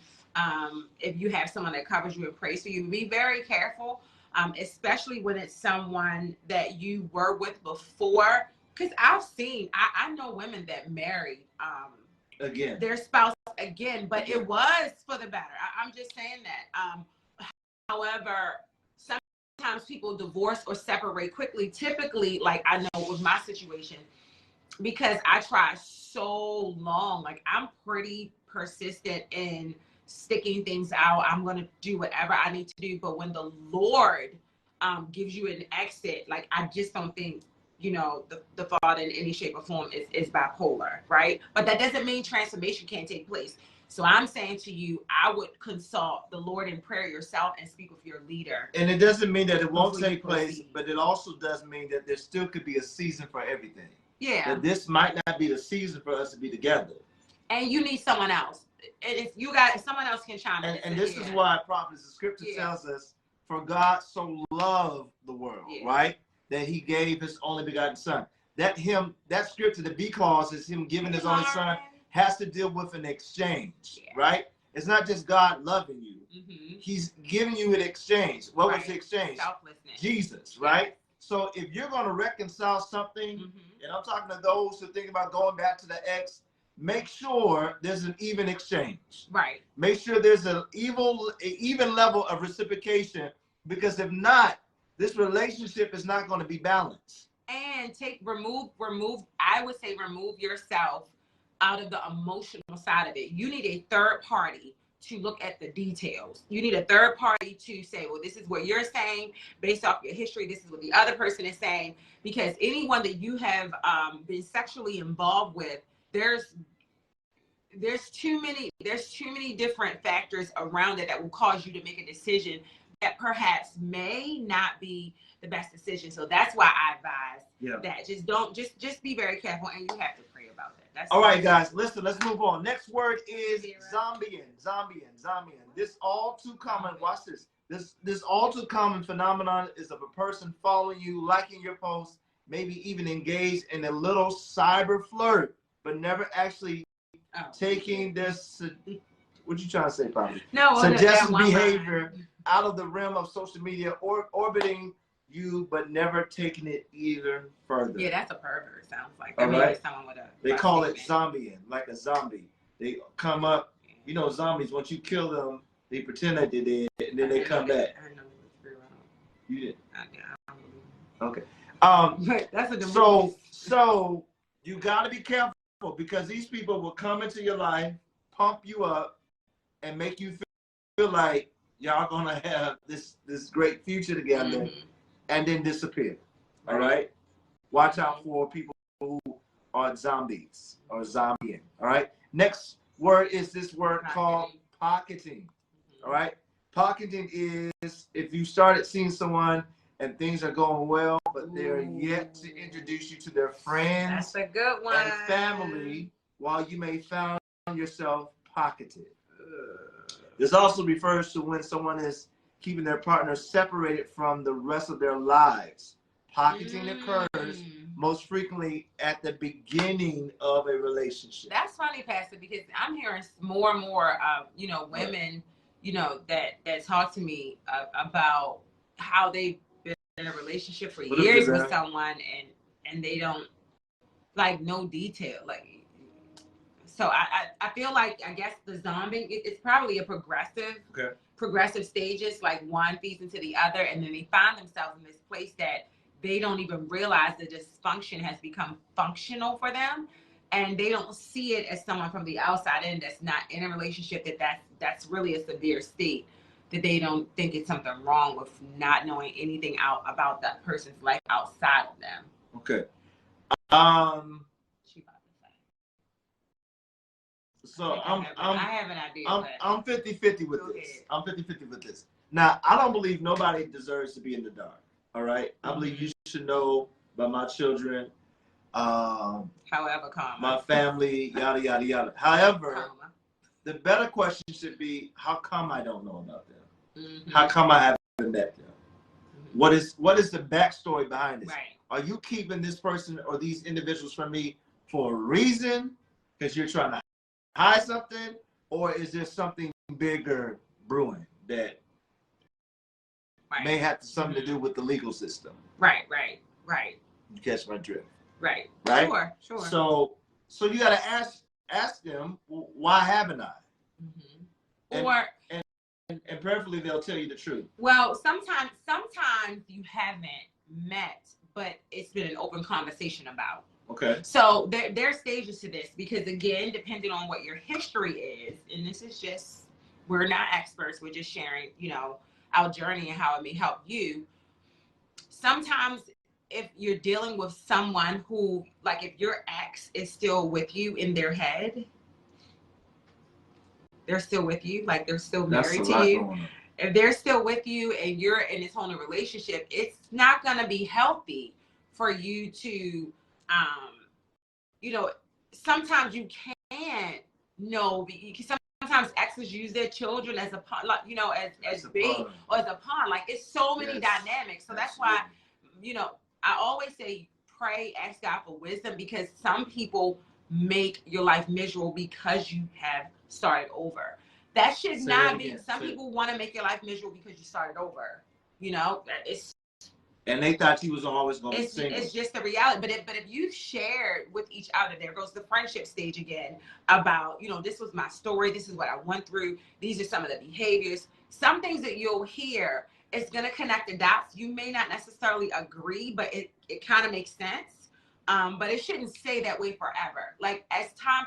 If you have someone that covers you and prays for you, be very careful, especially when it's someone that you were with before. Because I know women that married again their spouse again, but it was for the better. I'm just saying that. However, sometimes people divorce or separate quickly. Typically, like I know with my situation, because I tried so long, like I'm pretty persistent in sticking things out. I'm going to do whatever I need to do. But when the Lord gives you an exit, like I just don't think, the thought in any shape or form is bipolar, right? But that doesn't mean transformation can't take place. So I'm saying to you, I would consult the Lord in prayer yourself and speak with your leader. And it doesn't mean that it won't take place, but it also does mean that there still could be a season for everything. Yeah. That this might not be the season for us to be together. And you need someone else. And if someone else can chime in. And this is why, Prophetess, the scripture tells us, for God so loved the world, right? That he gave his only begotten son. That scripture, the B clause is him giving his only son, has to deal with an exchange, right? It's not just God loving you. He's giving you an exchange. What was the exchange? Selflessness. Jesus, right? So if you're going to reconcile something, and I'm talking to those who think about going back to the ex, make sure there's an even exchange. Right. Make sure there's an even level of reciprocation, because if not, this relationship is not going to be balanced. and remove, I would say remove yourself out of the emotional side of it. You need a third party to look at the details. You need a third party to say, well, this is what you're saying based off your history. This is what the other person is saying. Because anyone that you have been sexually involved with, there's too many different factors around it that will cause you to make a decision that perhaps may not be the best decision. So that's why I advise that just be very careful, and you have to pray about that. That's all right, guys. Listen, let's move on. Next word is zombieing. This all too common. Watch this. This all too common phenomenon is of a person following you, liking your posts, maybe even engaged in a little cyber flirt, but never actually taking this. What you trying to say, Prophet? No, suggested behavior out of the realm of social media or orbiting you, but never taking it either further. Yeah, that's a pervert. Sounds like. All right. Someone with a. They call it zombieing, like a zombie. They come up. You know, zombies. Once you kill them, they pretend that they're dead, and then they come back. I know it's real. You did. Okay. That's a so you got to be careful, because these people will come into your life, pump you up, and make you feel like y'all gonna have this great future together, and then disappear. All right? Watch out for people who are zombies or zombieing. All right? Next word is this word called pocketing. All right? Pocketing is if you started seeing someone and things are going well, but they're yet to introduce you to their friends. That's a good one. And family, while you may find yourself pocketed. This also refers to when someone is keeping their partner separated from the rest of their lives. Pocketing occurs most frequently at the beginning of a relationship. That's funny, Pastor, because I'm hearing more and more women, that talk to me about how they've been in a relationship for years with someone and they don't like no detail. Like, so I feel like, I guess the zombie, it's probably a progressive stages, like one feeds into the other, and then they find themselves in this place that they don't even realize the dysfunction has become functional for them, and they don't see it as someone from the outside in that's not in a relationship that's really a severe state, that they don't think it's something wrong with not knowing anything about that person's life outside of them. Okay. So I have an idea. I'm 50-50 with this. I'm 50-50 with this. Now, I don't believe nobody deserves to be in the dark. All right? I believe you should know about my children, however, my family, yada, yada, yada. However, the better question should be, how come I don't know about them? How come I haven't met them? What is the backstory behind this? Right. Are you keeping this person or these individuals from me for a reason? Because you're trying to hide something? Or is there something bigger brewing that may have something to do with the legal system? Right. You catch my drift. Right. Sure. So you got to ask them, well, why haven't I? And prayerfully they'll tell you the truth. Well, sometimes you haven't met, but it's been an open conversation about. Okay. So there are stages to this, because again, depending on what your history is, and this is just, we're not experts, we're just sharing, our journey and how it may help you. Sometimes if you're dealing with someone who, like, if your ex is still with you in their head, they're still with you, like they're still married to you. If they're still with you and you're in this whole new relationship, it's not going to be healthy for you to, sometimes you can't know, sometimes exes use their children as a pawn, like, as bait or as a pawn. Like, it's so many dynamics. So that's why, I always say pray, ask God for wisdom, because some people make your life miserable because you have started over. That should not be. Some people want to make your life miserable because you started over. And they thought you was always going to be single. It's just the reality. But if you shared with each other, there goes the friendship stage again, about, this was my story. This is what I went through. These are some of the behaviors. Some things that you'll hear it's going to connect the dots. You may not necessarily agree, but it kind of makes sense. But it shouldn't stay that way forever. Like as time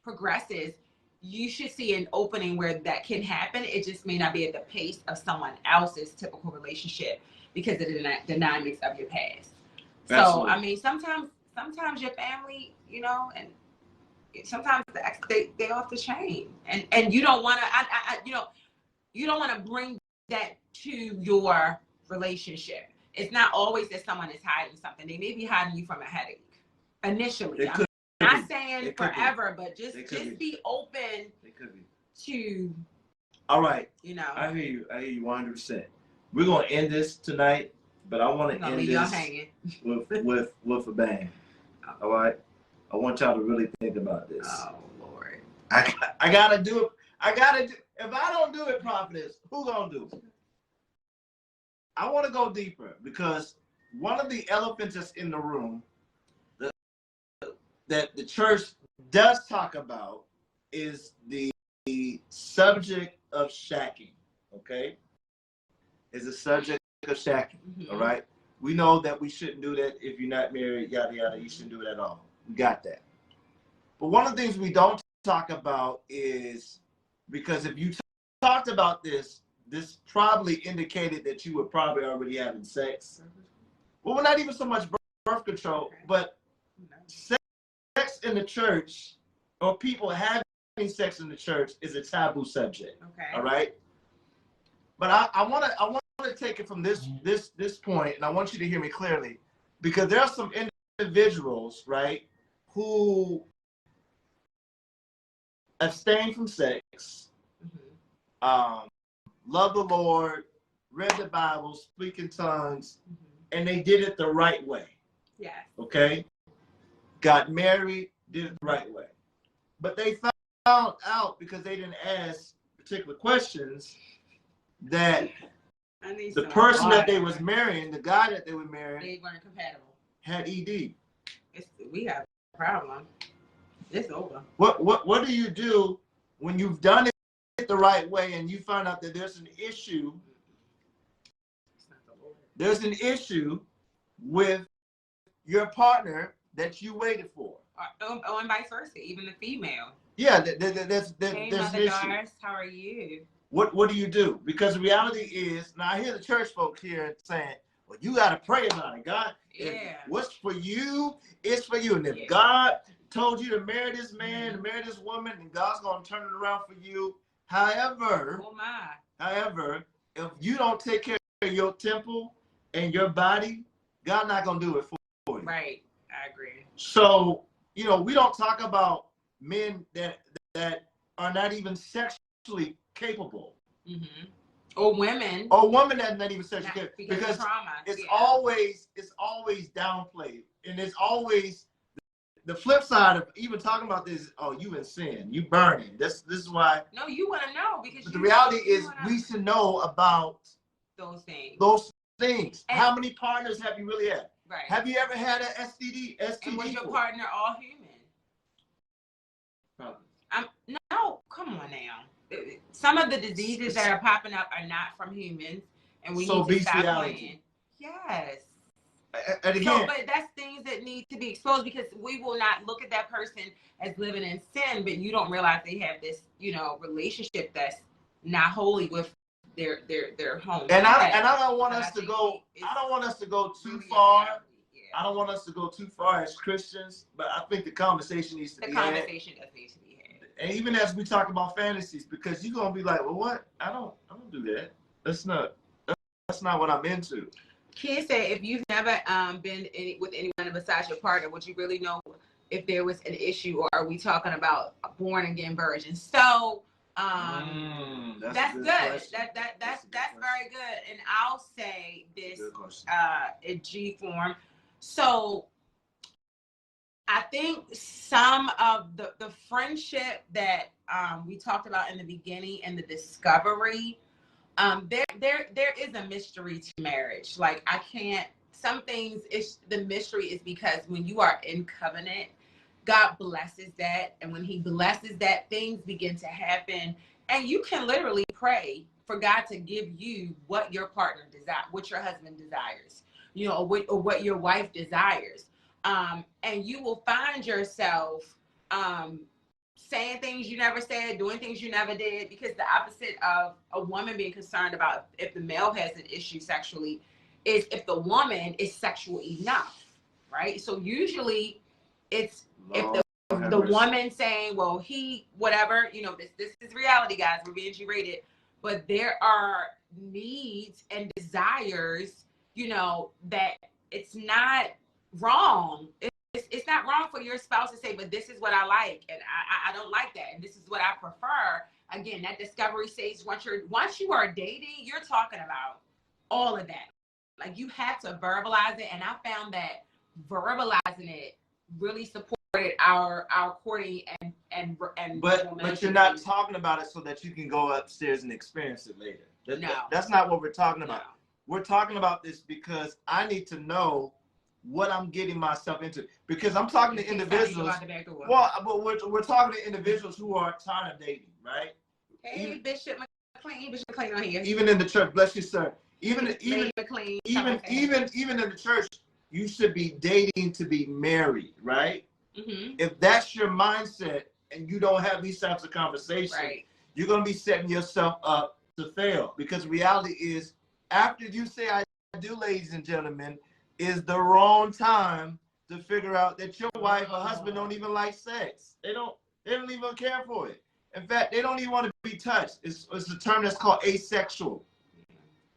progresses, you should see an opening where that can happen. It just may not be at the pace of someone else's typical relationship because of the dynamics of your past. So, I mean, sometimes your family, you know, and sometimes they off the chain, and you don't want to, you don't want to bring that to your relationship. It's not always that someone is hiding something. They may be hiding you from a headache initially. I'm not saying forever, but just be open to. All right. You know. I hear you 100%. We're gonna end this tonight, but I want to end this with a bang. All right. I want y'all to really think about this. Oh Lord. I gotta do it. If I don't do it, Prophetess, who gonna do it? I want to go deeper because one of the elephants that's in the room that the church does talk about is the subject of shacking. Okay, is the subject of shacking. Mm-hmm. All right, we know that we shouldn't do that if you're not married. Yada yada. You shouldn't do it at all. We got that. But one of the things we don't talk about is because if you talked about this probably indicated that you were probably already having sex. Well, not even so much birth control, but sex in the church or people having sex in the church is a taboo subject. Okay. All right. But I want to take it from this point, and I want you to hear me clearly, because there are some individuals, right, who abstain from sex. Mm-hmm. Love the Lord, read the Bible, speak in tongues, and they did it the right way. Yeah. Okay? Got married, did it the right way. But they found out because they didn't ask particular questions that the person that they was marrying, the guy that they were marrying, they weren't compatible. Had ED. We have a problem. It's over. What do you do when you've done it the right way and you find out that there's an issue? There's an issue with your partner that you waited for. And vice versa, even the female. Yeah, hey, there's Mother an issue. Doris, how are you? What do you do? Because the reality is, now I hear the church folk here saying, well, you got to pray about it. God, what's for you, it's for you. And if God told you to marry this man, to marry this woman, and God's going to turn it around for you. However, if you don't take care of your temple and your body, God's not going to do it for you. Right. I agree. So, we don't talk about men that are not even sexually capable. Mm-hmm. Or women that not even sexually capable. Because it's always downplayed. And it's always the flip side of even talking about this, oh, you in sin, you burning. This is why. No, you want to know because the reality is we should know about those things. And how many partners have you really had? Right. Have you ever had an STD? And was your partner all human? Probably. No, come on now. Some of the diseases that are popping up are not from humans, and we need to stop playing. Yes. And again, but that's things that need to be exposed because we will not look at that person as living in sin, but you don't realize they have this, relationship that's not holy with their home. And I don't want us to go. I don't want us to go too far. I don't want us to go too far as Christians, but I think the conversation needs to be had. The conversation does need to be had. And even as we talk about fantasies, because you're gonna be like, well, what? I don't do that. That's not what I'm into. Kids say, if you've never been with anyone besides your partner, would you really know if there was an issue, or are we talking about born again virgins? So that's good. That's very good. And I'll say this in G form. So I think some of the friendship that we talked about in the beginning and the discovery, there is a mystery to marriage. Like some things, the mystery is because when you are in covenant, God blesses that. And when he blesses that, things begin to happen. And you can literally pray for God to give you what your partner desires, what your husband desires, you know, or what your wife desires. And you will find yourself saying things you never said, doing things you never did, because the opposite of a woman being concerned about if the male has an issue sexually is if the woman is sexual enough, right? So usually it's if the woman saying, well, he, whatever, you know, this is reality, guys, we're being G-rated, but there are needs and desires, you know, that it's not wrong. It's not wrong for your spouse to say, but this is what I like, and I don't like that, and this is what I prefer. Again, that discovery stage, once you are dating, you're talking about all of that. Like, you have to verbalize it, and I found that verbalizing it really supported our courting and but you're not talking about it so that you can go upstairs and experience it later. That's not what we're talking about. No. We're talking about this because I need to know what I'm getting myself into, because I'm talking to individuals. Well, but we're talking to individuals who are tired of dating, right? Hey, Bishop McLean on here. Even in the church, bless you, sir. Even in the church, you should be dating to be married, right? Mm-hmm. If that's your mindset and you don't have these types of conversations, right, you're going to be setting yourself up to fail, because reality is, after you say I do, ladies and gentlemen, is the wrong time to figure out that your wife or husband don't even like sex. They don't even care for it. In fact, they don't even want to be touched. It's a term that's called asexual,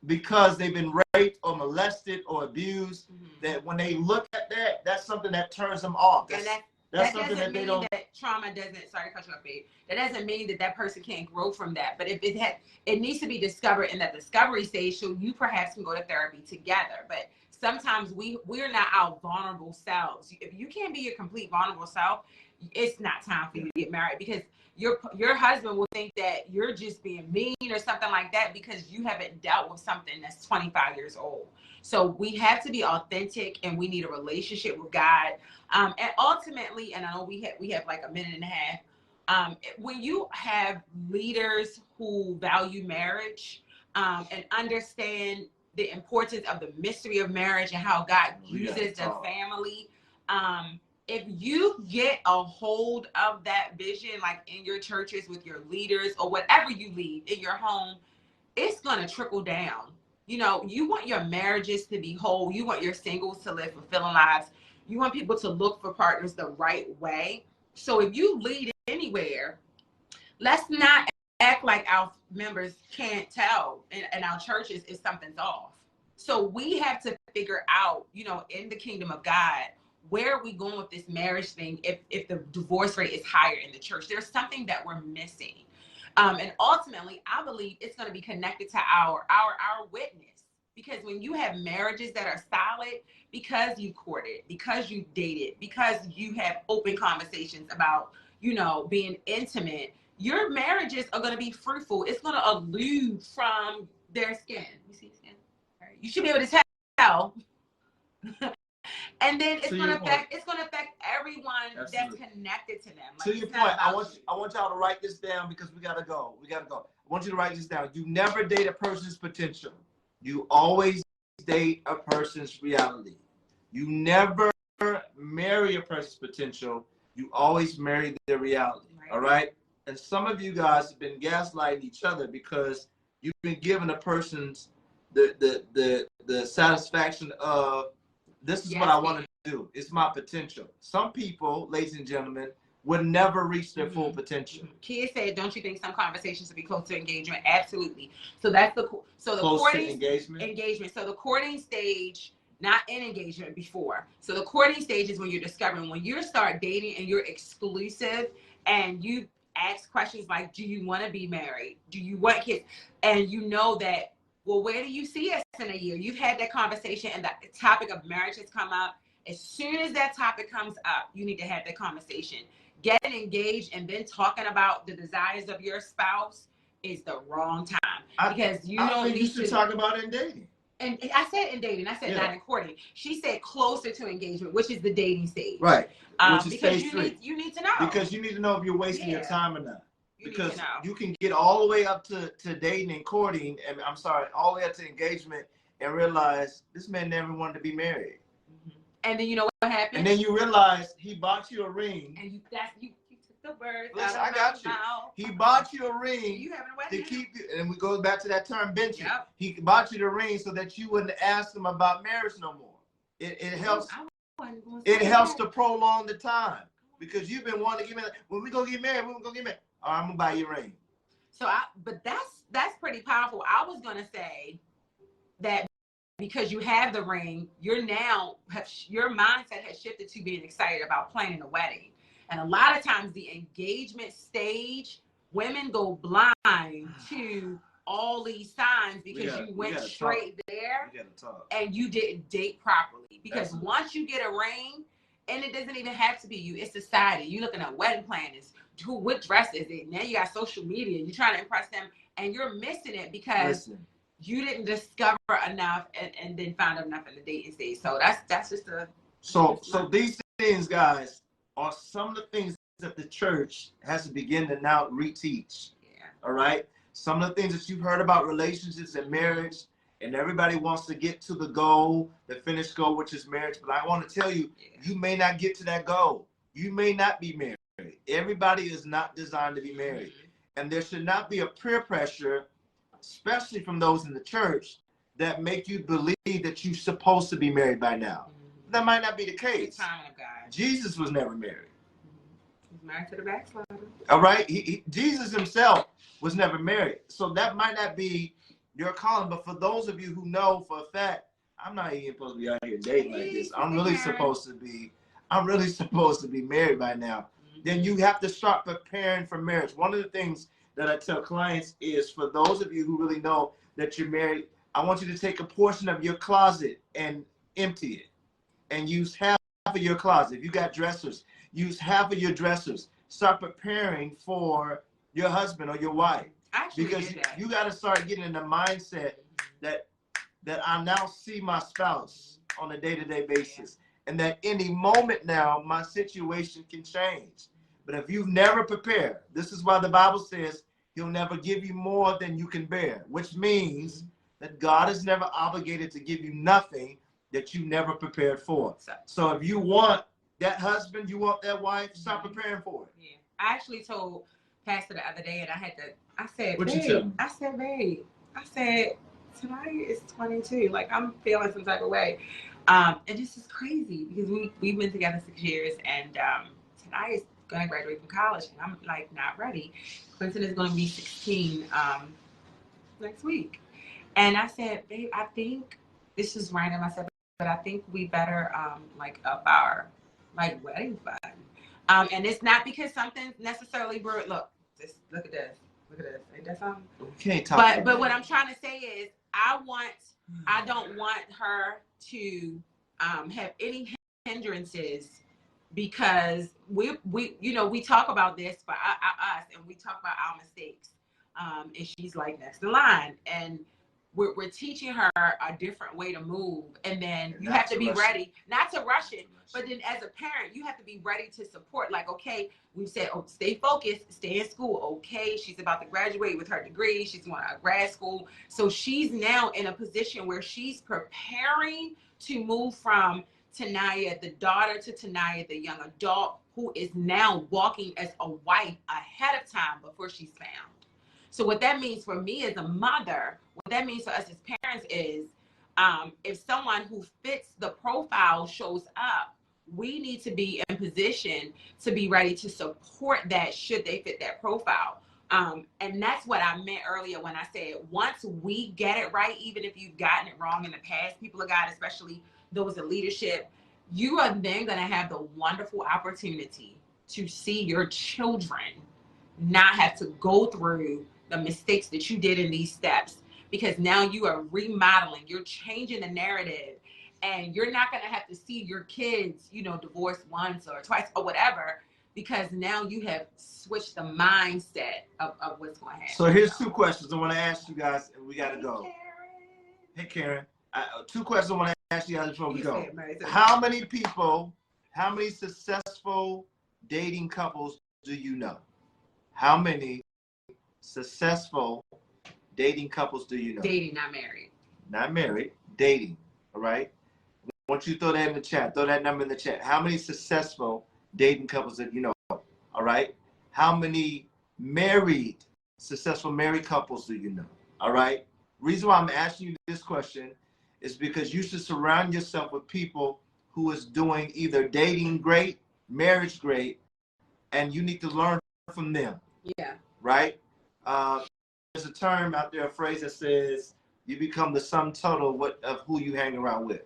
because they've been raped or molested or abused. Mm-hmm. That when they look at that, that's something that turns them off. That's something that they don't. That trauma doesn't. Sorry to cut you off, babe. That doesn't mean that person can't grow from that. But if it needs to be discovered in that discovery stage, so you perhaps can go to therapy together. But sometimes we're not our vulnerable selves. If you can't be your complete vulnerable self, it's not time for you to get married, because your husband will think that you're just being mean or something like that because you haven't dealt with something that's 25 years old. So we have to be authentic, and we need a relationship with God. And ultimately, and I know we have like a minute and a half. When you have leaders who value marriage and understand the importance of the mystery of marriage and how God uses the family, if you get a hold of that vision, like in your churches with your leaders or whatever you lead in your home, it's going to trickle down. You know, you want your marriages to be whole. You want your singles to live fulfilling lives. You want people to look for partners the right way. So if you lead anywhere, let's not act like our members can't tell in our churches if something's off. So we have to figure out, you know, in the kingdom of God, where are we going with this marriage thing if the divorce rate is higher in the church? There's something that we're missing. And ultimately, I believe it's going to be connected to our witness. Because when you have marriages that are solid, because you courted, because you dated, because you have open conversations about, you know, being intimate, your marriages are going to be fruitful. It's going to elude from their skin. You see skin? Right. You should be able to tell. And then it's going to affect everyone that's connected to them. Like, to your point, I want y'all to write this down, because we gotta go. I want you to write this down. You never date a person's potential. You always date a person's reality. You never marry a person's potential. You always marry their reality. Right. All right. And some of you guys have been gaslighting each other because you've been giving a person's the satisfaction of, this is what I want to do. It's my potential. Some people, ladies and gentlemen, would never reach their full potential. Kids said, don't you think some conversations should be close to engagement? Absolutely. So that's the courting engagement. So the courting stage, not in engagement, before. So the courting stage is when you're discovering, when you start dating and you're exclusive and you ask questions like, do you want to be married? Do you want kids? And you know that, well, where do you see us in a year? You've had that conversation and the topic of marriage has come up. As soon as that topic comes up, you need to have that conversation. Getting engaged and then talking about the desires of your spouse is the wrong time, because you don't need you should talk about it in dating. And I said in dating, I said not in courting. She said closer to engagement, which is the dating stage. Right. Which is because stage 3. You need to know. Because you need to know if you're wasting your time or not. because you can get all the way up to dating and courting, and I'm sorry, all the way up to engagement, and realize this man never wanted to be married. And then you know what happened? And then you realize he bought you a ring. And you took the words. Listen, I got you. He bought you a ring you having a wedding to keep you, and we go back to that term benching. Yep. He bought you the ring so that you wouldn't ask him about marriage no more. It helps. It helps to prolong the time, because you've been wanting to get married. When we gonna get married, when we gonna get married? All right, I'm gonna buy you a ring. So but that's pretty powerful. I was gonna say that because you have the ring, your mindset has shifted to being excited about planning a wedding. And a lot of times the engagement stage, women go blind to all these signs because you went straight there and you didn't date properly. Because once you get a ring, and it doesn't even have to be you, it's society. You're looking at wedding planners. What dress is it? Now you got social media. You're trying to impress them, and you're missing it because you didn't discover enough and then find enough in the dating stage. So that's just a. So these things, guys, are some of the things that the church has to begin to now reteach. Yeah. All right. Some of the things that you've heard about relationships and marriage, and everybody wants to get to the goal, the finished goal, which is marriage. But I want to tell you, you may not get to that goal. You may not be married. Everybody is not designed to be married. And there should not be a peer pressure, especially from those in the church, that make you believe that you're supposed to be married by now. That might not be the case. Jesus was never married. He's married to the backslider. All right? Jesus himself was never married. So that might not be your calling. But for those of you who know for a fact, I'm not even supposed to be out here dating like this. I'm really supposed to be married by now. Then you have to start preparing for marriage. One of the things that I tell clients is, for those of you who really know that you're married, I want you to take a portion of your closet and empty it and use half of your closet. If you got dressers, use half of your dressers. Start preparing for your husband or your wife. Because you got to start getting in the mindset that I now see my spouse on a day-to-day basis. And that any moment now, my situation can change. But if you've never prepared, this is why the Bible says he'll never give you more than you can bear, which means that God is never obligated to give you nothing that you never prepared for. So if you want that husband, you want that wife, start preparing for it. Yeah. I actually told Pastor the other day, and I said, babe, tonight is 22. Like, I'm feeling some type of way. And this is crazy because we've been together 6 years, and tonight is going to graduate from college, and I'm like not ready. Clinton is going to be 16 next week. And I said, babe, I think this is random. I said, but I think we better up our wedding fund. And it's not because something necessarily brewed. Look at this. Ain't that something? Okay, but what I'm trying to say is I don't want her to have any hindrances, because we talk about this for us, and we talk about our mistakes. And she's like next in line, and we're teaching her a different way to move, and then you have to be ready, not to rush it, but then as a parent, you have to be ready to support. Like, okay, we've said, stay focused, stay in school. Okay, she's about to graduate with her degree. She's going to grad school. So she's now in a position where she's preparing to move from Tanya, the daughter, to Tanya, the young adult, who is now walking as a wife ahead of time before she's found. So what that means for me as a mother, what that means for us as parents is, if someone who fits the profile shows up, we need to be in position to be ready to support that should they fit that profile. And that's what I meant earlier when I said, once we get it right, even if you've gotten it wrong in the past, people of God, especially those in leadership, you are then going to have the wonderful opportunity to see your children not have to go through the mistakes that you did in these steps, because now you are remodeling, you're changing the narrative, and you're not going to have to see your kids, divorced once or twice or whatever, because now you have switched the mindset of what's going to happen. So here's 2 questions I want to ask you guys, and we got to go. Hey, Karen. 2 questions I want to ask you guys before we go. How many successful dating couples do you know? How many successful dating couples do you know? Dating, not married. Not married, dating. All right. I want you to throw that in the chat. Throw that number in the chat. How many successful dating couples that you know? All right. How many successful married couples do you know? All right. Reason why I'm asking you this question is because you should surround yourself with people who is doing either dating great, marriage great, and you need to learn from them. Yeah. Right? There's a term out there, a phrase that says you become the sum total of who you hang around with.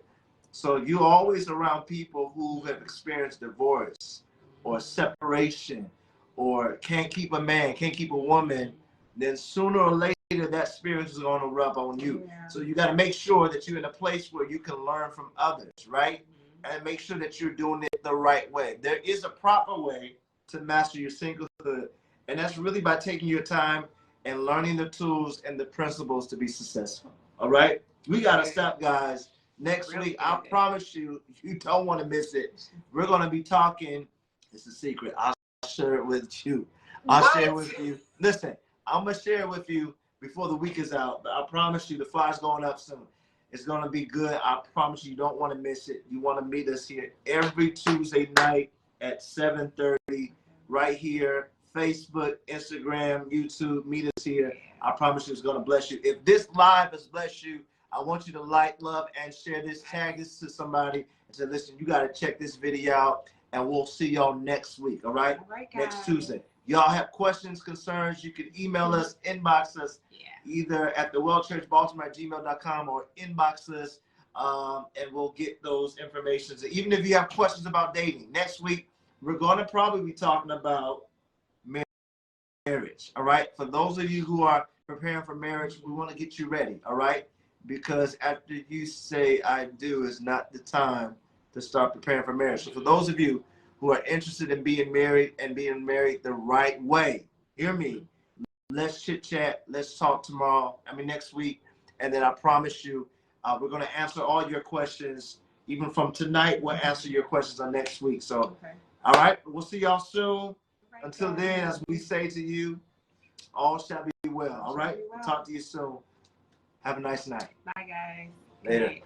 So you're always around people who have experienced divorce or separation or can't keep a man, can't keep a woman, then sooner or later that spirit is going to rub on you. Yeah. So you got to make sure that you're in a place where you can learn from others, right? And make sure that you're doing it the right way. There is a proper way to master your singlehood, and that's really by taking your time and learning the tools and the principles to be successful. All right? We got to stop, guys. Next week, I promise you, you don't want to miss it. We're going to be talking. It's a secret. I'll share it with you. I'll share it with you. Listen, I'm going to share it with you before the week is out, but I promise you the fly's going up soon. It's going to be good. I promise you don't want to miss it. You want to meet us here every Tuesday night at 7:30 right here. Facebook, Instagram, YouTube, meet us here. I promise you it's going to bless you. If this live has blessed you, I want you to like, love, and share this. Tag this to somebody and say, listen, you got to check this video out, and we'll see y'all next week, all right? All right, next Tuesday. Y'all have questions, concerns, you can email us, inbox us, either at thewellchurchbaltimore@gmail.com or inbox us, and we'll get those informations. Even if you have questions about dating, next week, we're going to probably be talking about marriage, all right? For those of you who are preparing for marriage, we want to get you ready, all right? Because after you say I do is not the time to start preparing for marriage. So for those of you who are interested in being married and being married the right way, hear me. Let's chit chat. Let's talk next week. And then I promise you, we're going to answer all your questions. Even from tonight, we'll answer your questions on next week. So, all right, we'll see y'all soon. Right, until then, as we say to you, all shall be well. All right, talk to you soon. Have a nice night. Bye, guys. Later.